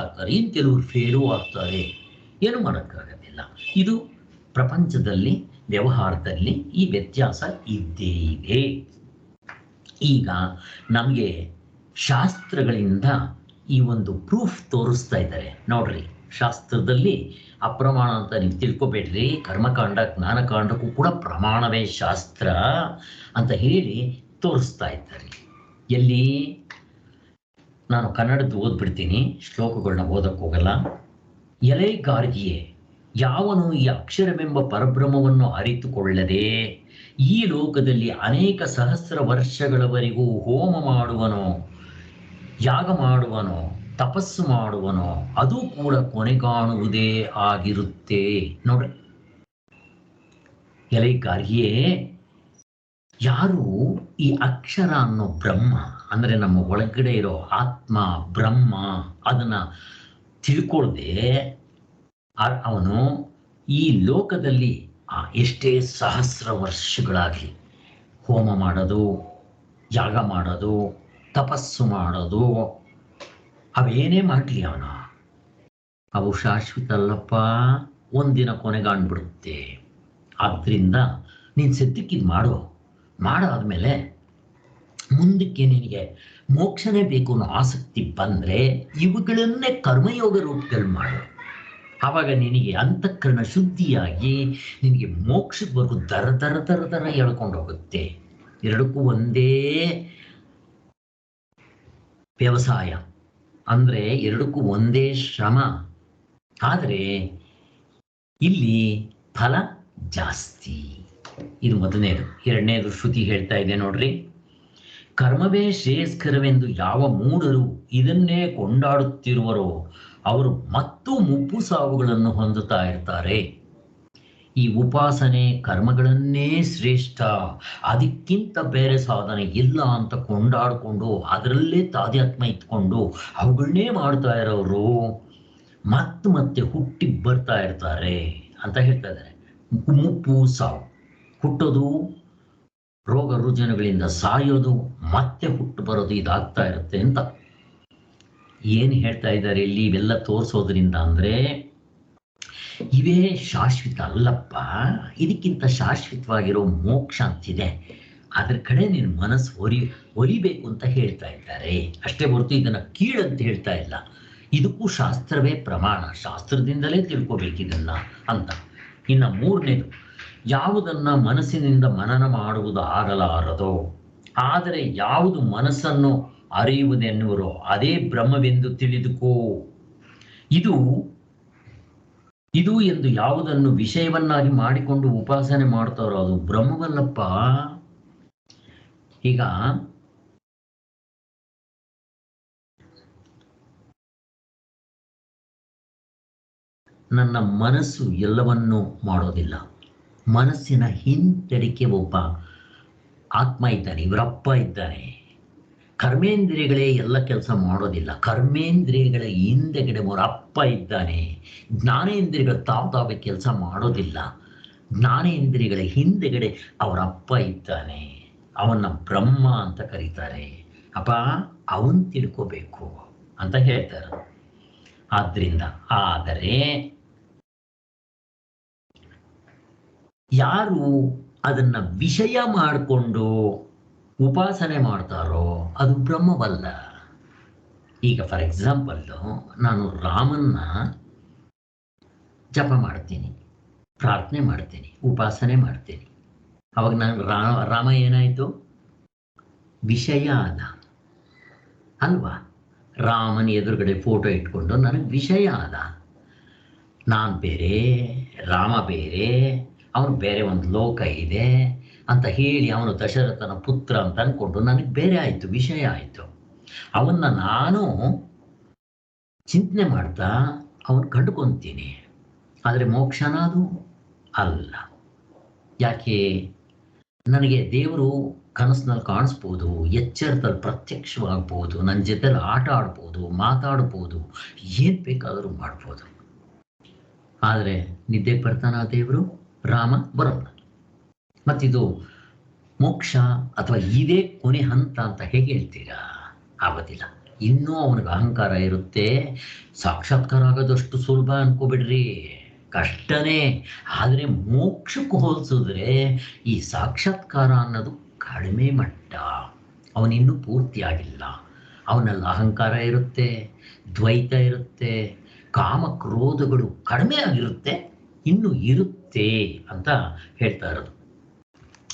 ಆಗ್ತಾರೆ. ಇನ್ನು ಕೆಲವರು ಫೇಲು ಆಗ್ತಾರೆ. ಏನು ಮಾಡೋಕ್ಕಾಗೋದಿಲ್ಲ. ಇದು ಪ್ರಪಂಚದಲ್ಲಿ ವ್ಯವಹಾರದಲ್ಲಿ ಈ ವ್ಯತ್ಯಾಸ ಇದ್ದೇ ಇದೆ. ಈಗ ನಮಗೆ ಶಾಸ್ತ್ರಗಳಿಂದ ಈ ಒಂದು ಪ್ರೂಫ್ ತೋರಿಸ್ತಾ ಇದ್ದಾರೆ. ನೋಡ್ರಿ, ಶಾಸ್ತ್ರದಲ್ಲಿ ಅಪ್ರಮಾಣ ಅಂತ ನೀವು ತಿಳ್ಕೊಬೇಡ್ರಿ. ಕರ್ಮಕಾಂಡ ಜ್ಞಾನಕಾಂಡಕ್ಕೂ ಕೂಡ ಪ್ರಮಾಣವೇ ಶಾಸ್ತ್ರ ಅಂತ ಹೇಳಿ ತೋರಿಸ್ತಾ ಇದ್ದಾರೆ. ಎಲ್ಲಿ ನಾನು ಕನ್ನಡದ್ದು ಓದ್ಬಿಡ್ತೀನಿ, ಶ್ಲೋಕಗಳನ್ನ ಓದಕ್ಕೆ ಹೋಗಲ್ಲ. ಎಲೆ ಗಾರ್ಗಿಯೇ, ಯಾವನು ಈ ಅಕ್ಷರವೆಂಬ ಪರಬ್ರಹ್ಮವನ್ನು ಅರಿತುಕೊಳ್ಳದೆ ಈ ಲೋಕದಲ್ಲಿ ಅನೇಕ ಸಹಸ್ರ ವರ್ಷಗಳವರೆಗೂ ಹೋಮ ಮಾಡುವನೋ, ಯಾಗ ಮಾಡುವನೋ, ತಪಸ್ಸು ಮಾಡುವನೋ, ಅದು ಕೂಡ ಕೊನೆಗಾಣುವುದೇ ಆಗಿರುತ್ತೆ. ನೋಡ್ರಿ, ಎಲೆ ಗಾರ್ಗಿಯೇ, ಯಾರು ಈ ಅಕ್ಷರ ಅನ್ನೋ ಬ್ರಹ್ಮ ಅಂದರೆ ನಮ್ಮ ಒಳಗಡೆ ಇರೋ ಆತ್ಮ ಬ್ರಹ್ಮ ಅದನ್ನು ತಿಳ್ಕೊಳ್ಳದೆ ಅವನು ಈ ಲೋಕದಲ್ಲಿ ಎಷ್ಟೇ ಸಹಸ್ರ ವರ್ಷಗಳಾಗಲಿ ಹೋಮ ಮಾಡೋದು, ಯಾಗ ಮಾಡೋದು, ತಪಸ್ಸು ಮಾಡೋದು, ಅವೇನೇ ಮಾಡಲಿ ಅವನು, ಅವು ಶಾಶ್ವತ ಅಲ್ಲಪ್ಪ, ಒಂದಿನ ಕೊನೆಗಾಣ್ಬಿಡುತ್ತೆ. ಆದ್ದರಿಂದ ನೀನು ಸದ್ಯಕ್ಕಿದು ಮಾಡಾದ್ಮೇಲೆ ಮುಂದಕ್ಕೆ ನಿನಗೆ ಮೋಕ್ಷನೇ ಬೇಕು ಅನ್ನೋ ಆಸಕ್ತಿ ಬಂದರೆ ಇವುಗಳನ್ನೇ ಕರ್ಮಯೋಗ ರೂಪದಲ್ಲಿ ಮಾಡು. ಆವಾಗ ನಿನಗೆ ಅಂತಃಕರಣ ಶುದ್ಧಿಯಾಗಿ ನಿನಗೆ ಮೋಕ್ಷದವರೆಗೂ ದರ ಎಳ್ಕೊಂಡು ಹೋಗುತ್ತೆ. ಎರಡಕ್ಕೂ ಒಂದೇ ವ್ಯವಸಾಯ, ಅಂದರೆ ಎರಡಕ್ಕೂ ಒಂದೇ ಶ್ರಮ. ಆದರೆ ಇಲ್ಲಿ ಫಲ ಜಾಸ್ತಿ. ಇದು ಮೊದಲನೇದು. ಎರಡನೇದು ಶ್ರುತಿ ಹೇಳ್ತಾ ಇದೆ ನೋಡ್ರಿ, ಕರ್ಮವೇ ಶ್ರೇಯಸ್ಕರವೆಂದು ಯಾವ ಮೂಢರು ಇದನ್ನೇ ಕೊಂಡಾಡುತ್ತಿರುವರೋ ಅವರು ಮತ್ತೂ ಮುಪ್ಪು ಸಾವುಗಳನ್ನು ಹೊಂದುತ್ತಾ ಇರ್ತಾರೆ. ಈ ಉಪಾಸನೆ ಕರ್ಮಗಳನ್ನೇ ಶ್ರೇಷ್ಠ, ಅದಕ್ಕಿಂತ ಬೇರೆ ಸಾಧನೆ ಇಲ್ಲ ಅಂತ ಕೊಂಡಾಡಿಕೊಂಡು ಅದರಲ್ಲೇ ತಾಧ್ಯಾತ್ಮ ಇಟ್ಕೊಂಡು ಅವುಗಳನ್ನೇ ಮಾಡ್ತಾ ಇರೋರು ಮತ್ತೆ ಹುಟ್ಟಿ ಬರ್ತಾ ಇರ್ತಾರೆ ಅಂತ ಹೇಳ್ತಾ ಇದ್ದಾರೆ. ಮುಪ್ಪು ಸಾವು, ಹುಟ್ಟೋದು, ರೋಗ ರುಜಿನಗಳಿಂದ ಸಾಯೋದು, ಮತ್ತೆ ಹುಟ್ಟು ಬರೋದು, ಇದಾಗ್ತಾ ಇರುತ್ತೆ ಅಂತ ಏನು ಹೇಳ್ತಾ ಇದ್ದಾರೆ ಇಲ್ಲಿ. ಇವೆಲ್ಲ ತೋರಿಸೋದ್ರಿಂದ ಅಂದರೆ ಇವೇ ಶಾಶ್ವತ ಅಲ್ಲಪ್ಪ, ಇದಕ್ಕಿಂತ ಶಾಶ್ವತವಾಗಿರೋ ಮೋಕ್ಷ ಅಂತಿದೆ, ಅದ್ರ ಕಡೆ ನಿನ್ನ ಮನಸ್ಸು ಒಲಿಬೇಕು ಅಂತ ಹೇಳ್ತಾ ಇದ್ದಾರೆ ಅಷ್ಟೇ ಹೊರತು ಇದನ್ನು ಕೀಳಂತ ಹೇಳ್ತಾ ಇಲ್ಲ. ಇದಕ್ಕೂ ಶಾಸ್ತ್ರವೇ ಪ್ರಮಾಣ, ಶಾಸ್ತ್ರದಿಂದಲೇ ತಿಳ್ಕೊಬೇಕು ಇದನ್ನ ಅಂತ ಇನ್ನು ಮೂರನೇದು, ಯಾವುದನ್ನ ಮನಸ್ಸಿನಿಂದ ಮನನ ಮಾಡುವುದು ಆಗಲಾರದೋ, ಆದರೆ ಯಾವುದು ಮನಸ್ಸನ್ನು ಅರಿಯುವುದೆನ್ನುವರೋ ಅದೇ ಬ್ರಹ್ಮವೆಂದು ತಿಳಿದುಕೋ. ಇದು ಇದು ಎಂದು ಯಾವುದನ್ನು ವಿಷಯವನ್ನಾಗಿ ಮಾಡಿಕೊಂಡು ಉಪಾಸನೆ ಮಾಡ್ತಾರೋ ಅದು ಬ್ರಹ್ಮವಲ್ಲಪ್ಪ. ಈಗ ನನ್ನ ಮನಸ್ಸು ಎಲ್ಲವನ್ನೂ ಮಾಡೋದಿಲ್ಲ. ಮನಸ್ಸಿನ ಹಿಂದೆಡಿಕೆ ಒಬ್ಬ ಆತ್ಮ ಇದ್ದಾನೆ, ಇವರಪ್ಪ ಇದ್ದಾನೆ. ಕರ್ಮೇಂದ್ರಿಯಗಳೇ ಎಲ್ಲ ಕೆಲಸ ಮಾಡೋದಿಲ್ಲ. ಕರ್ಮೇಂದ್ರಿಯಗಳ ಹಿಂದೆಗಡೆ ಅವರಪ್ಪ ಇದ್ದಾನೆ. ಜ್ಞಾನೇಂದ್ರಿಯಗಳು ತಾವೇ ಕೆಲಸ ಮಾಡೋದಿಲ್ಲ. ಜ್ಞಾನೇಂದ್ರಿಯಗಳ ಹಿಂದೆಗಡೆ ಅವರಪ್ಪ ಇದ್ದಾನೆ. ಅವನ್ನ ಬ್ರಹ್ಮ ಅಂತ ಕರೀತಾರೆ. ಅಪ್ಪ ಅವನ್ ತಿಳ್ಕೋಬೇಕು ಅಂತ ಹೇಳ್ತಾರೆ. ಆದ್ರಿಂದ ಆದರೆ ಯಾರು ಅದನ್ನ ವಿಷಯ ಮಾಡಿಕೊಂಡು ಉಪಾಸನೆ ಮಾಡ್ತಾರೋ ಅದು ಬ್ರಹ್ಮವಲ್ಲ. ಈಗ ಫಾರ್ ಎಕ್ಸಾಂಪಲ್, ನಾನು ರಾಮನ್ನ ಜಪ ಮಾಡ್ತೀನಿ, ಪ್ರಾರ್ಥನೆ ಮಾಡ್ತೀನಿ, ಉಪಾಸನೆ ಮಾಡ್ತೀನಿ. ಅವಾಗ ನಾನು ರಾಮ ಏನಾಯ್ತು? ವಿಷಯ ಆದ ಅಲ್ವಾ? ರಾಮನ ಎದುರುಗಡೆ ಫೋಟೋ ಇಟ್ಕೊಂಡು ನನಗೆ ವಿಷಯ ಆದ. ನಾನು ಬೇರೆ, ರಾಮ ಬೇರೆ, ಅವನು ಬೇರೆ ಒಂದು ಲೋಕ ಇದೆ ಅಂತ ಹೇಳಿ ಅವನು ದಶರಥನ ಪುತ್ರ ಅಂತ ಅಂದ್ಕೊಂಡು ನನಗೆ ಬೇರೆ ಆಯಿತು, ವಿಷಯ ಆಯಿತು. ಅವನ್ನ ನಾನು ಚಿಂತನೆ ಮಾಡ್ತಾ ಅವನು ಕಂಡುಕೊಂತೀನಿ. ಆದರೆ ಮೋಕ್ಷನ ಅದು ಅಲ್ಲ. ಯಾಕೆ? ನನಗೆ ದೇವರು ಕನಸಿನಲ್ಲಿ ಕಾಣಿಸ್ಬೋದು, ಎಚ್ಚರದಲ್ಲಿ ಪ್ರತ್ಯಕ್ಷವಾಗ್ಬೋದು, ನನ್ನ ಜೊತೆಲಿ ಆಟ ಆಡ್ಬೋದು, ಮಾತಾಡ್ಬೋದು, ಏನು ಬೇಕಾದರೂ ಮಾಡ್ಬೋದು. ಆದರೆ ನಿದ್ದೆ ಬರ್ತಾನ ದೇವರು? ರಾಮ ಬರೋಲ್ಲ. ಮತ್ತಿದು ಮೋಕ್ಷ ಅಥವಾ ಇದೇ ಕೊನೆ ಹಂತ ಅಂತ ಹೇಗೆ ಹೇಳ್ತೀರಾ? ಆಗೋದಿಲ್ಲ. ಇನ್ನೂ ಅವನಿಗೆ ಅಹಂಕಾರ ಇರುತ್ತೆ. ಸಾಕ್ಷಾತ್ಕಾರ ಆಗೋದಷ್ಟು ಸುಲಭ ಅನ್ಕೋಬಿಡ್ರಿ, ಕಷ್ಟನೇ. ಆದರೆ ಮೋಕ್ಷಕ್ಕೆ ಹೋಲಿಸಿದ್ರೆ ಈ ಸಾಕ್ಷಾತ್ಕಾರ ಅನ್ನೋದು ಕಡಿಮೆ ಮಟ್ಟ. ಅವನಿನ್ನೂ ಪೂರ್ತಿ ಆಗಿಲ್ಲ. ಅವನಲ್ಲಿ ಅಹಂಕಾರ ಇರುತ್ತೆ, ದ್ವೈತ ಇರುತ್ತೆ, ಕಾಮ ಕ್ರೋಧಗಳು ಕಡಿಮೆ ಆಗಿರುತ್ತೆ, ಇನ್ನೂ ಇರುತ್ತೆ ಅಂತ ಹೇಳ್ತಾ ಇರೋದು.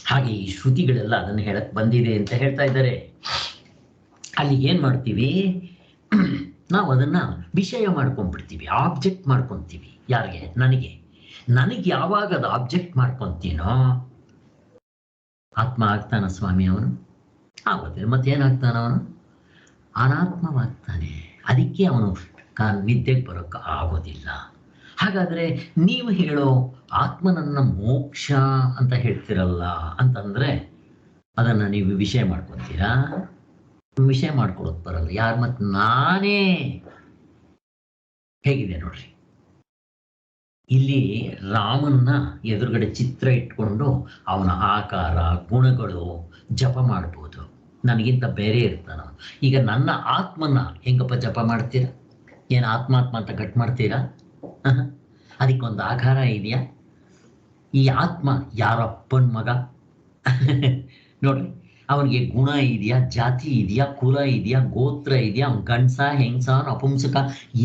ಹಾಗೆ ಈ ಶ್ರುತಿಗಳೆಲ್ಲ ಅದನ್ನು ಹೇಳಕ್ ಬಂದಿದೆ ಅಂತ ಹೇಳ್ತಾ ಇದ್ದಾರೆ. ಅಲ್ಲಿ ಏನ್ ಮಾಡ್ತೀವಿ ನಾವು? ಅದನ್ನ ವಿಷಯ ಮಾಡ್ಕೊಂಡ್ಬಿಡ್ತೀವಿ, ಆಬ್ಜೆಕ್ಟ್ ಮಾಡ್ಕೊಂತೀವಿ. ಯಾರಿಗೆ? ನನಗೆ ಯಾವಾಗ ಅದು ಆಬ್ಜೆಕ್ಟ್ ಮಾಡ್ಕೊಂತೀನೋ ಆತ್ಮ ಆಗ್ತಾನ ಸ್ವಾಮಿ ಅವನು? ಆಗೋದಿಲ್ಲ. ಮತ್ತೇನಾಗ್ತಾನ ಅವನು? ಅನಾತ್ಮವಾಗ್ತಾನೆ. ಅದಕ್ಕೆ ಅವನು ನಿದ್ದೆಗೆ ಬರೋಕ್ಕೆ ಆಗೋದಿಲ್ಲ. ಹಾಗಾದ್ರೆ ನೀವು ಹೇಳೋ ಆತ್ಮನನ್ನ ಮೋಕ್ಷ ಅಂತ ಹೇಳ್ತಿರಲ್ಲ ಅಂತಂದ್ರೆ ಅದನ್ನ ನೀವು ವಿಷಯ ಮಾಡ್ಕೊತೀರಾ? ವಿಷಯ ಮಾಡ್ಕೊಳೋದು ಬರಲ್ಲ. ಯಾರು? ಮತ್ತೆ ನಾನೇ. ಹೇಗಿದೆ ನೋಡ್ರಿ, ಇಲ್ಲಿ ರಾಮನ್ನ ಎದುರುಗಡೆ ಚಿತ್ರ ಇಟ್ಕೊಂಡು ಅವನ ಆಕಾರ ಗುಣಗಳು ಜಪ ಮಾಡ್ಬೋದು. ನನಗಿಂತ ಬೇರೆ ಇರ್ತಾನ. ಈಗ ನನ್ನ ಆತ್ಮನ ಹೆಂಗಪ್ಪ ಜಪ ಮಾಡ್ತೀರಾ? ಏನು ಆತ್ಮ ಅಂತ ಕಟ್ ಮಾಡ್ತೀರಾ? ಅದಕ್ಕೊಂದು ಆಕಾರ ಇದೆಯಾ? ಈ ಆತ್ಮ ಯಾರಪ್ಪನ ಮಗ? ನೋಡ್ರಿ, ಅವನಿಗೆ ಗುಣ ಇದೆಯಾ, ಜಾತಿ ಇದೆಯಾ, ಕುಲ ಇದೆಯಾ, ಗೋತ್ರ ಇದೆಯಾ, ಅವ್ನ ಗಂಡಸ ಹೆಂಗಸ ನಪುಂಸಕ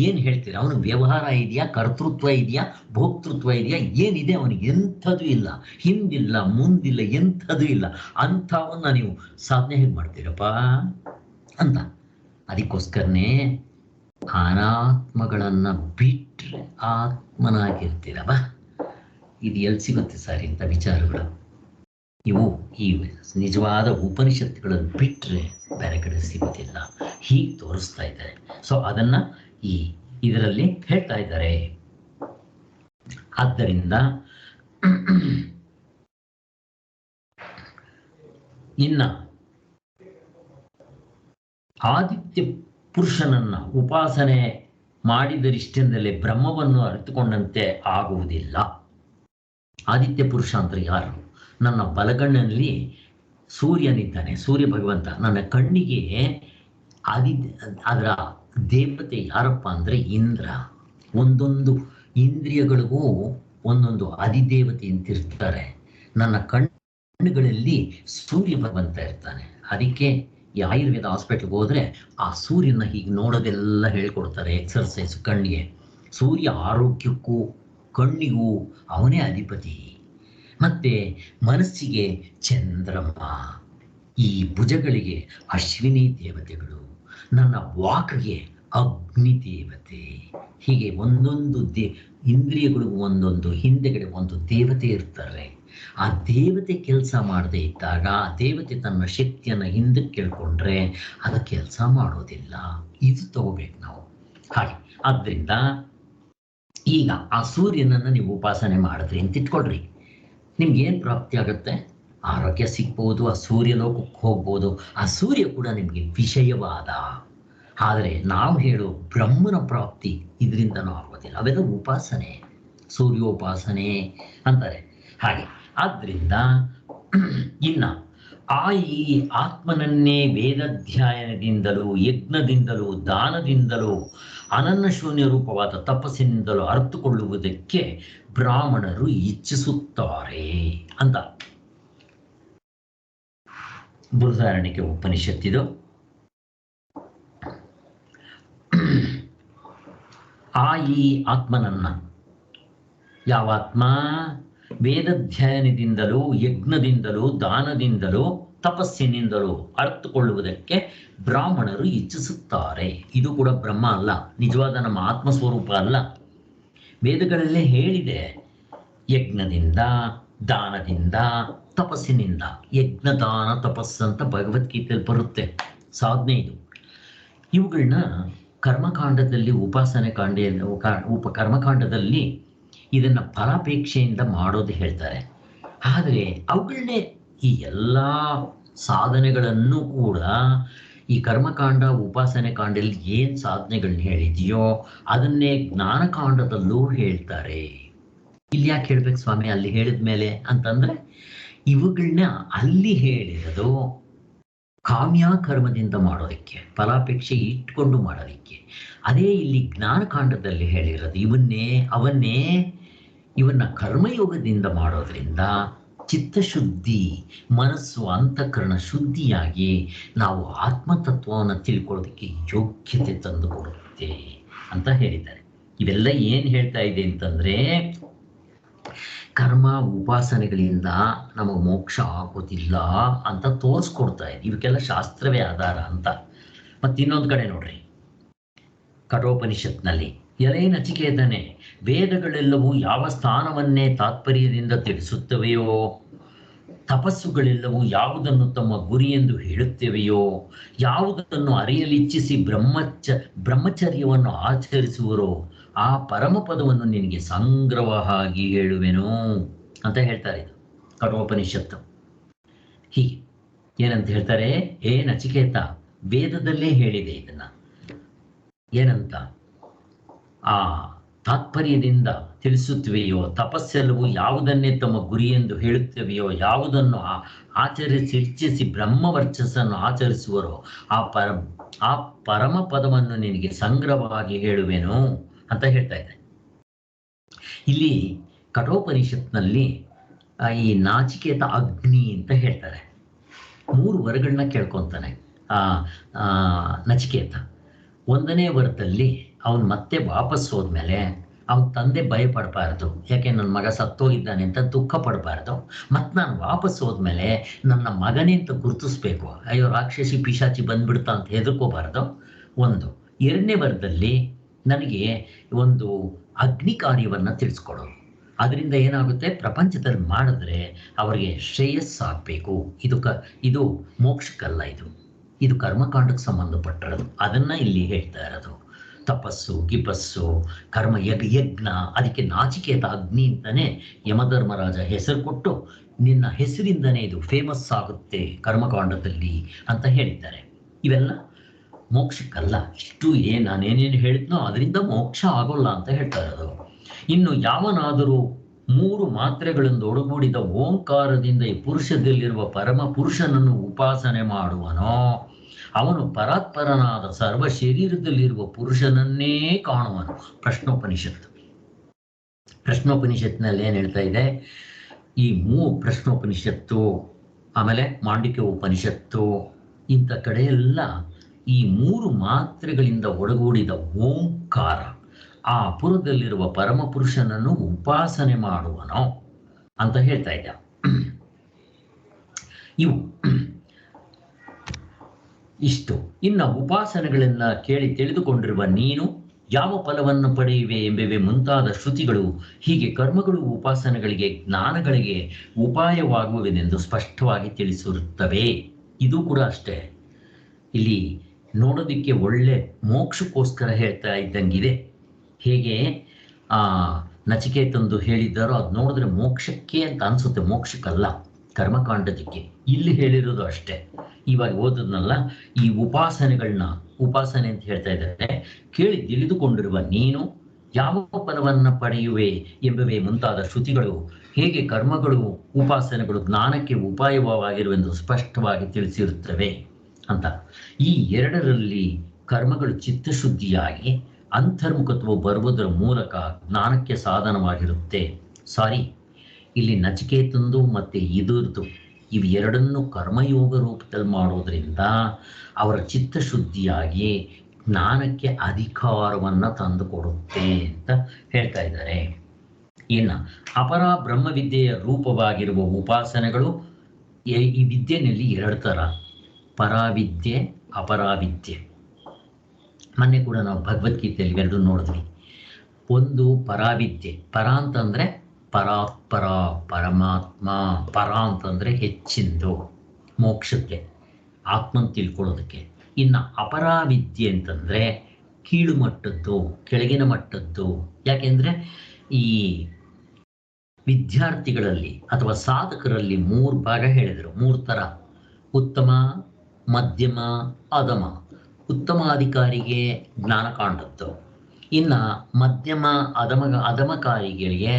ಏನು ಹೇಳ್ತೀರಾ? ಅವನಿಗೆ ವ್ಯವಹಾರ ಇದೆಯಾ, ಕರ್ತೃತ್ವ ಇದೆಯಾ, ಭೋಕ್ತೃತ್ವ ಇದೆಯಾ? ಏನಿದೆ ಅವನಿಗೆ? ಎಂಥದ್ದು ಇಲ್ಲ, ಹಿಂದಿಲ್ಲ ಮುಂದಿಲ್ಲ, ಎಂಥದ್ದು ಇಲ್ಲ. ಅಂಥವನ್ನ ನೀವು ಸಾಧನೆ ಹೇಗೆ ಮಾಡ್ತೀರಪ್ಪ ಅಂತ. ಅದಕ್ಕೋಸ್ಕರನೇ ಅನಾತ್ಮಗಳನ್ನ ಬಿಟ್ರೆ ಆತ್ಮನಾಗಿರ್ತೀರವ. ಇದು ಎಲ್ಲಿ ಸಿಗುತ್ತೆ ಸರ್ ಇಂಥ ವಿಚಾರಗಳು? ಇವು ಈ ನಿಜವಾದ ಉಪನಿಷತ್ತುಗಳನ್ನು ಬಿಟ್ಟರೆ ಬೇರೆ ಕಡೆ ಸಿಗುತ್ತಿಲ್ಲ. ಹೀಗೆ ತೋರಿಸ್ತಾ ಇದ್ದಾರೆ. ಸೊ ಅದನ್ನ ಇದರಲ್ಲಿ ಹೇಳ್ತಾ ಇದ್ದಾರೆ. ಆದ್ದರಿಂದ ಇನ್ನ ಆದಿತ್ಯ ಪುರುಷನನ್ನ ಉಪಾಸನೆ ಮಾಡಿದರಿಷ್ಟೆಂದಲೇ ಬ್ರಹ್ಮವನ್ನು ಅರಿತುಕೊಂಡಂತೆ ಆಗುವುದಿಲ್ಲ. ಆದಿತ್ಯ ಪುರುಷ ಅಂದ್ರೆ ಯಾರು? ನನ್ನ ಬಲಗಣ್ಣಿನಲ್ಲಿ ಸೂರ್ಯನಿದ್ದಾನೆ, ಸೂರ್ಯ ಭಗವಂತ. ನನ್ನ ಕಣ್ಣಿಗೆ ಅದರ ದೇವತೆ ಯಾರಪ್ಪ ಅಂದ್ರೆ ಇಂದ್ರ. ಒಂದೊಂದು ಇಂದ್ರಿಯಗಳಿಗೂ ಒಂದೊಂದು ಅಧಿದೇವತೆ ಅಂತಿರ್ತಾರೆ. ನನ್ನ ಕಣ್ಣುಗಳಲ್ಲಿ ಸೂರ್ಯ ಭಗವಂತ ಇರ್ತಾನೆ. ಅದಕ್ಕೆ ಈ ಆಯುರ್ವೇದ ಹಾಸ್ಪಿಟ್ಲ್ಗೆ ಹೋದ್ರೆ ಆ ಸೂರ್ಯನ ಹೀಗೆ ನೋಡೋದೆಲ್ಲ ಹೇಳ್ಕೊಡ್ತಾರೆ, ಎಕ್ಸರ್ಸೈಸ್ ಕಣ್ಣಿಗೆ. ಸೂರ್ಯ ಆರೋಗ್ಯಕ್ಕೂ ಕಣ್ಣಿಗೂ ಅವನೇ ಅಧಿಪತಿ. ಮತ್ತೆ ಮನಸ್ಸಿಗೆ ಚಂದ್ರಮ್ಮ, ಈ ಭುಜಗಳಿಗೆ ಅಶ್ವಿನಿ ದೇವತೆಗಳು, ನನ್ನ ವಾಕ್ಗೆ ಅಗ್ನಿ ದೇವತೆ. ಹೀಗೆ ಒಂದೊಂದು ಇಂದ್ರಿಯಗಳಿಗೂ ಒಂದೊಂದು ಹಿಂದೆಗಡೆ ಒಂದು ದೇವತೆ ಇರ್ತಾರೆ. ಆ ದೇವತೆ ಕೆಲಸ ಮಾಡದೇ ಇದ್ದಾಗ, ಆ ದೇವತೆ ತನ್ನ ಶಕ್ತಿಯನ್ನು ಹಿಂದಕ್ಕೆ ಕೇಳ್ಕೊಂಡ್ರೆ ಅದು ಕೆಲಸ ಮಾಡೋದಿಲ್ಲ. ಇದು ತಗೋಬೇಕು ನಾವು. ಹಾಗೆ ಆದ್ದರಿಂದ ಈಗ ಆ ಸೂರ್ಯನನ್ನು ನೀವು ಉಪಾಸನೆ ಮಾಡಿದ್ರಿ ಅಂತ ಇಟ್ಕೊಳ್ರಿ, ನಿಮ್ಗೇನು ಪ್ರಾಪ್ತಿ ಆಗುತ್ತೆ? ಆರೋಗ್ಯ ಸಿಗ್ಬೋದು, ಆ ಸೂರ್ಯ ಲೋಕಕ್ಕೆ ಹೋಗ್ಬೋದು. ಆ ಸೂರ್ಯ ಕೂಡ ನಿಮಗೆ ವಿಷಯವಾದ. ಆದರೆ ನಾವು ಹೇಳೋ ಬ್ರಹ್ಮನ ಪ್ರಾಪ್ತಿ ಇದರಿಂದನೂ ಆಗೋದಿಲ್ಲ. ಅವೆಲ್ಲ ಉಪಾಸನೆ, ಸೂರ್ಯೋಪಾಸನೆ ಅಂತಾರೆ. ಹಾಗೆ ಆದ್ದರಿಂದ ಇನ್ನ ಈ ಆತ್ಮನನ್ನೇ ವೇದಾಧ್ಯಯನದಿಂದಲೂ ಯಜ್ಞದಿಂದಲೂ ದಾನದಿಂದಲೂ ಅನನ್ನ ಶೂನ್ಯ ರೂಪವಾದ ತಪಸ್ಸಿನಿಂದಲೂ ಅರ್ಥಕೊಳ್ಳುವುದಕ್ಕೆ ಬ್ರಾಹ್ಮಣರು ಇಚ್ಛಿಸುತ್ತಾರೆ ಅಂತ ಬೃಹದಾರಣ್ಯಕ ಉಪನಿಷತ್ತಿದು. ಈ ಆತ್ಮನನ್ನ, ಯಾವ ಆತ್ಮ? ವೇದಾಧ್ಯಯನದಿಂದಲೂ ಯಜ್ಞದಿಂದಲೂ ದಾನದಿಂದಲೂ ತಪಸ್ಸಿನಿಂದಲೂ ಅರ್ಥಕೊಳ್ಳುವುದಕ್ಕೆ ಬ್ರಾಹ್ಮಣರು ಇಚ್ಛಿಸುತ್ತಾರೆ. ಇದು ಕೂಡ ಬ್ರಹ್ಮ ಅಲ್ಲ, ನಿಜವಾದ ನಮ್ಮ ಆತ್ಮಸ್ವರೂಪ ಅಲ್ಲ. ವೇದಗಳಲ್ಲೇ ಹೇಳಿದೆ, ಯಜ್ಞದಿಂದ, ದಾನದಿಂದ, ತಪಸ್ಸಿನಿಂದ. ಯಜ್ಞ ದಾನ ತಪಸ್ಸಂತ ಭಗವದ್ಗೀತೆಯಲ್ಲಿ ಬರುತ್ತೆ, ಸಾಧನೆ ಇದು. ಇವುಗಳನ್ನ ಕರ್ಮಕಾಂಡದಲ್ಲಿ, ಉಪಾಸನೆ ಕರ್ಮಕಾಂಡದಲ್ಲಿ ಇದನ್ನು ಫಲಾಪೇಕ್ಷೆಯಿಂದ ಮಾಡೋದು ಹೇಳ್ತಾರೆ. ಆದರೆ ಅವುಗಳನ್ನೇ ಈ ಎಲ್ಲ ಸಾಧನೆಗಳನ್ನು ಕೂಡ ಈ ಕರ್ಮಕಾಂಡ ಉಪಾಸನೆ ಕಾಂಡದಲ್ಲಿ ಏನು ಸಾಧನೆಗಳನ್ನ ಹೇಳಿದೆಯೋ ಅದನ್ನೇ ಜ್ಞಾನಕಾಂಡದಲ್ಲೂ ಹೇಳ್ತಾರೆ. ಇಲ್ಲಿ ಯಾಕೆ ಹೇಳ್ಬೇಕು ಸ್ವಾಮಿ ಅಲ್ಲಿ ಹೇಳಿದ ಮೇಲೆ ಅಂತಂದ್ರೆ, ಇವುಗಳನ್ನ ಅಲ್ಲಿ ಹೇಳಿರೋದು ಕಾಮ್ಯ ಕರ್ಮದಿಂದ ಮಾಡೋದಕ್ಕೆ, ಫಲಾಪೇಕ್ಷೆ ಇಟ್ಕೊಂಡು ಮಾಡೋದಕ್ಕೆ. ಅದೇ ಇಲ್ಲಿ ಜ್ಞಾನಕಾಂಡದಲ್ಲಿ ಹೇಳಿರೋದು ಇವನ್ನ ಕರ್ಮಯೋಗದಿಂದ ಮಾಡೋದ್ರಿಂದ ಚಿತ್ತಶುದ್ಧಿ, ಮನಸ್ಸು ಅಂತಃಕರಣ ಶುದ್ಧಿಯಾಗಿ ನಾವು ಆತ್ಮತತ್ವವನ್ನು ತಿಳ್ಕೊಳ್ಳೋದಕ್ಕೆ ಯೋಗ್ಯತೆ ತಂದು ಕೊಡುತ್ತೆ ಅಂತ ಹೇಳಿದ್ದಾರೆ. ಇವೆಲ್ಲ ಏನು ಹೇಳ್ತಾ ಇದೆ ಅಂತಂದ್ರೆ, ಕರ್ಮ ಉಪಾಸನೆಗಳಿಂದ ನಮಗೆ ಮೋಕ್ಷ ಆಗೋದಿಲ್ಲ ಅಂತ ತೋರಿಸ್ಕೊಡ್ತಾ ಇದೆ. ಇವಕ್ಕೆಲ್ಲ ಶಾಸ್ತ್ರವೇ ಆಧಾರ ಅಂತ. ಮತ್ತೆ ಇನ್ನೊಂದು ಕಡೆ ನೋಡ್ರಿ, ಕಠೋಪನಿಷತ್ನಲ್ಲಿ, ಎಲೆ ನಚಿಕೇತನೆ, ವೇದಗಳೆಲ್ಲವೂ ಯಾವ ಸ್ಥಾನವನ್ನೇ ತಾತ್ಪರ್ಯದಿಂದ ತಿಳಿಸುತ್ತವೆಯೋ, ತಪಸ್ಸುಗಳೆಲ್ಲವೂ ಯಾವುದನ್ನು ತಮ್ಮ ಗುರಿಯೆಂದು ಹೇಳುತ್ತವೆಯೋ, ಯಾವುದನ್ನು ಅರಿಯಲಿಚ್ಛಿಸಿ ಬ್ರಹ್ಮಚರ್ಯವನ್ನು ಆಚರಿಸುವರೋ ಆ ಪರಮಪದವನ್ನು ನಿನಗೆ ಸಂಗ್ರಹವಾಗಿ ಹೇಳುವೆನು ಅಂತ ಹೇಳ್ತಾರೆ. ಇದು ಕಠೋಪನಿಷತ್ತು. ಹೀಗೆ ಏನಂತ ಹೇಳ್ತಾರೆ? ನಚಿಕೇತ, ವೇದದಲ್ಲೇ ಹೇಳಿದೆ ಇದನ್ನ. ಏನಂತ? ಆ ತಾತ್ಪರ್ಯದಿಂದ ತಿಳಿಸುತ್ತವೆಯೋ, ತಪಸ್ಸೆಲ್ಲವೂ ಯಾವುದನ್ನೇ ತಮ್ಮ ಗುರಿಯೆಂದು ಹೇಳುತ್ತವೆಯೋ, ಯಾವುದನ್ನು ಇಚ್ಛಿಸಿ ಬ್ರಹ್ಮವರ್ಚಸ್ಸನ್ನು ಆಚರಿಸುವರೋ ಆ ಪರಮ ಪದವನ್ನು ನಿನಗೆ ಸಂಗ್ರಹವಾಗಿ ಹೇಳುವೆನು ಅಂತ ಹೇಳ್ತಾ ಇದೆ. ಇಲ್ಲಿ ಕಠೋಪನಿಷತ್ನಲ್ಲಿ ಈ ನಾಚಿಕೇತ ಅಗ್ನಿ ಅಂತ ಹೇಳ್ತಾರೆ. 3 ವರಗಳನ್ನ ಕೇಳ್ಕೊತಾನೆ ನಚಿಕೇತ. 1ನೇ ವರದಲ್ಲಿ ಅವನು ಮತ್ತೆ ವಾಪಸ್ ಹೋದ್ಮೇಲೆ ಅವನ ತಂದೆ ಭಯ ಪಡಬಾರ್ದು, ಯಾಕೆ ನನ್ನ ಮಗ ಸತ್ತೋಗಿದ್ದಾನೆ ಅಂತ ದುಃಖ ಪಡಬಾರ್ದು. ಮತ್ತು ನಾನು ವಾಪಸ್ ಹೋದ್ಮೇಲೆ ನನ್ನ ಮಗನೇ ಅಂತ ಗುರುತಿಸ್ಬೇಕು, ಅಯ್ಯೋ ರಾಕ್ಷಸಿ ಪಿಶಾಚಿ ಬಂದ್ಬಿಡ್ತಾ ಅಂತ ಹೆದರ್ಕೋಬಾರ್ದು. 1. 2ನೇ ವರದಲ್ಲಿ ನನಗೆ ಒಂದು ಅಗ್ನಿ ಕಾರ್ಯವನ್ನು ತಿಳಿಸ್ಕೊಡೋದು. ಅದರಿಂದ ಏನಾಗುತ್ತೆ, ಪ್ರಪಂಚದಲ್ಲಿ ಮಾಡಿದ್ರೆ ಅವರಿಗೆ ಶ್ರೇಯಸ್ಸಾಗಬೇಕು. ಇದು ಮೋಕ್ಷಕ್ಕಲ್ಲ, ಇದು ಕರ್ಮಕಾಂಡಕ್ಕೆ ಸಂಬಂಧಪಟ್ಟಿರೋದು. ಅದನ್ನು ಇಲ್ಲಿ ಹೇಳ್ತಾ ಇರೋದು. ತಪಸ್ಸು ಗಿಪಸ್ಸು ಕರ್ಮ ಯಜ್ಞ, ಅದಕ್ಕೆ ನಾಚಿಕೇತ ಅಗ್ನಿ ಅಂತಾನೆ ಯಮಧರ್ಮರಾಜ ಹೆಸರು ಕೊಟ್ಟು, ನಿನ್ನ ಹೆಸರಿಂದನೇ ಇದು ಫೇಮಸ್ ಆಗುತ್ತೆ ಕರ್ಮಕಾಂಡದಲ್ಲಿ ಅಂತ ಹೇಳಿದ್ದಾರೆ. ಇವೆಲ್ಲ ಮೋಕ್ಷಕ್ಕಲ್ಲ. ಇಷ್ಟು ನಾನೇನೇನು ಹೇಳಿದ್ನೋ ಅದರಿಂದ ಮೋಕ್ಷ ಆಗೋಲ್ಲ ಅಂತ ಹೇಳ್ತಾ ಇರೋದು. ಇನ್ನು ಯಾವನಾದರೂ 3 ಮಾತ್ರೆಗಳಿಂದ ಒಡಗೂಡಿದ ಓಂಕಾರದಿಂದ ಈ ಪುರುಷದಲ್ಲಿರುವ ಪರಮ ಪುರುಷನನ್ನು ಉಪಾಸನೆ ಮಾಡುವನೋ ಅವನು ಪರಾತ್ಪರನಾದ ಸರ್ವ ಶರೀರದಲ್ಲಿರುವ ಪುರುಷನನ್ನೇ ಕಾಣುವನು. ಪ್ರಶ್ನೋಪನಿಷತ್ನಲ್ಲಿ ಏನ್ ಹೇಳ್ತಾ ಇದೆ? ಈ ಪ್ರಶ್ನೋಪನಿಷತ್ತು, ಆಮೇಲೆ ಮಾಂಡಿಕ್ಯ ಉಪನಿಷತ್ತು, ಇಂಥ ಕಡೆ ಎಲ್ಲ ಈ 3 ಮಾತ್ರೆಗಳಿಂದ ಒಡಗೂಡಿದ ಓಂಕಾರ, ಆ ಪುರದಲ್ಲಿರುವ ಪರಮಪುರುಷನನ್ನು ಉಪಾಸನೆ ಮಾಡುವನೋ ಅಂತ ಹೇಳ್ತಾ ಇದ್ದ. ಇವು ಇಷ್ಟು. ಇನ್ನು ಉಪಾಸನೆಗಳನ್ನ ಕೇಳಿ ತಿಳಿದುಕೊಂಡಿರುವ ನೀನು ಯಾವ ಫಲವನ್ನು ಪಡೆಯುವೆ ಎಂಬುವೆ ಮುಂತಾದ ಶ್ರುತಿಗಳು ಹೀಗೆ ಕರ್ಮಗಳು ಉಪಾಸನೆಗಳಿಗೆ ಜ್ಞಾನಗಳಿಗೆ ಉಪಾಯವಾಗುವುವೆಂದು ಸ್ಪಷ್ಟವಾಗಿ ತಿಳಿಸಿರುತ್ತವೆ. ಇದು ಕೂಡ ಅಷ್ಟೇ, ಇಲ್ಲಿ ನೋಡೋದಿಕ್ಕೆ ಒಳ್ಳೆ ಮೋಕ್ಷಕ್ಕೋಸ್ಕರ ಹೇಳ್ತಾ ಇದ್ದಂಗಿದೆ. ಹೇಗೆ ನಚಿಕೇತಂದು ಹೇಳಿದ್ದಾರೋ ಅದು ನೋಡಿದ್ರೆ ಮೋಕ್ಷಕ್ಕೆ ಅಂತ ಅನ್ಸುತ್ತೆ, ಮೋಕ್ಷಕ್ಕಲ್ಲ, ಕರ್ಮಕಾಂಡದಕ್ಕೆ. ಇಲ್ಲಿ ಹೇಳಿರೋದು ಅಷ್ಟೇ. ಇವಾಗ ಓದದ್ನಲ್ಲ, ಈ ಉಪಾಸನೆಗಳನ್ನ ಉಪಾಸನೆ ಅಂತ ಹೇಳ್ತಾ ಇದ್ದಾರೆ. ಕೇಳಿ ತಿಳಿದುಕೊಂಡಿರುವ ನೀನು ಯಾವ ಫಲವನ್ನ ಪಡೆಯುವೆ ಎಂಬುವೆ ಮುಂತಾದ ಶ್ರುತಿಗಳು ಹೇಗೆ ಕರ್ಮಗಳು ಉಪಾಸನೆಗಳು ಜ್ಞಾನಕ್ಕೆ ಉಪಾಯವಾಗಿರುವೆಂದು ಸ್ಪಷ್ಟವಾಗಿ ತಿಳಿಸಿರುತ್ತವೆ ಅಂತ. ಈ ಎರಡರಲ್ಲಿ ಕರ್ಮಗಳು ಚಿತ್ತಶುದ್ಧಿಯಾಗಿ ಅಂತರ್ಮುಖತ್ವ ಬರುವುದರ ಮೂಲಕ ಜ್ಞಾನಕ್ಕೆ ಸಾಧನವಾಗಿರುತ್ತೆ. ಇಲ್ಲಿ ನಚಿಕೇತಂದು ಮತ್ತೆ ಇದರದು ಇವೆರಡನ್ನು ಕರ್ಮಯೋಗ ರೂಪದಲ್ಲಿ ಮಾಡೋದ್ರಿಂದ ಅವರ ಚಿತ್ತಶುದ್ಧಿಯಾಗಿ ಜ್ಞಾನಕ್ಕೆ ಅಧಿಕಾರವನ್ನು ತಂದುಕೊಡುತ್ತೆ ಅಂತ ಹೇಳ್ತಾ ಇದ್ದಾರೆ. ಇನ್ನು ಅಪರ ಬ್ರಹ್ಮವಿದ್ಯೆಯ ರೂಪವಾಗಿರುವ ಉಪಾಸನೆಗಳು ಈ ವಿದ್ಯೆಯಲ್ಲಿ ಎರಡು ಥರ, ಪರಾವಿದ್ಯೆ ಅಪರಾವಿದ್ಯೆ. ಮೊನ್ನೆ ಕೂಡ ನಾವು ಭಗವದ್ಗೀತೆಯಲ್ಲಿ ಎರಡು ನೋಡಿದ್ವಿ. ಒಂದು ಪರಾವಿದ್ಯೆ, ಪರ ಅಂತಂದರೆ ಪರಾತ್ಪರ ಪರಮಾತ್ಮ, ಪರ ಅಂತಂದರೆ ಹೆಚ್ಚಿಂದು ಮೋಕ್ಷಕ್ಕೆ ಆತ್ಮನ್ ತಿಳ್ಕೊಳ್ಳೋದಕ್ಕೆ. ಇನ್ನು ಅಪರಾವಿದ್ಯೆ ಅಂತಂದರೆ ಕೀಳು ಮಟ್ಟದ್ದು, ಕೆಳಗಿನ ಮಟ್ಟದ್ದು. ಯಾಕೆಂದರೆ ಈ ವಿದ್ಯಾರ್ಥಿಗಳಲ್ಲಿ ಅಥವಾ ಸಾಧಕರಲ್ಲಿ 3 ಭಾಗ ಹೇಳಿದರು, 3 ಥರ: ಉತ್ತಮ, ಮಧ್ಯಮ, ಅಧಮ. ಉತ್ತಮಾಧಿಕಾರಿಗೆ ಜ್ಞಾನ ಕಾಂಡದ್ದು, ಇನ್ನು ಮಧ್ಯಮ ಅಧಮಕಾರಿಗಳಿಗೆ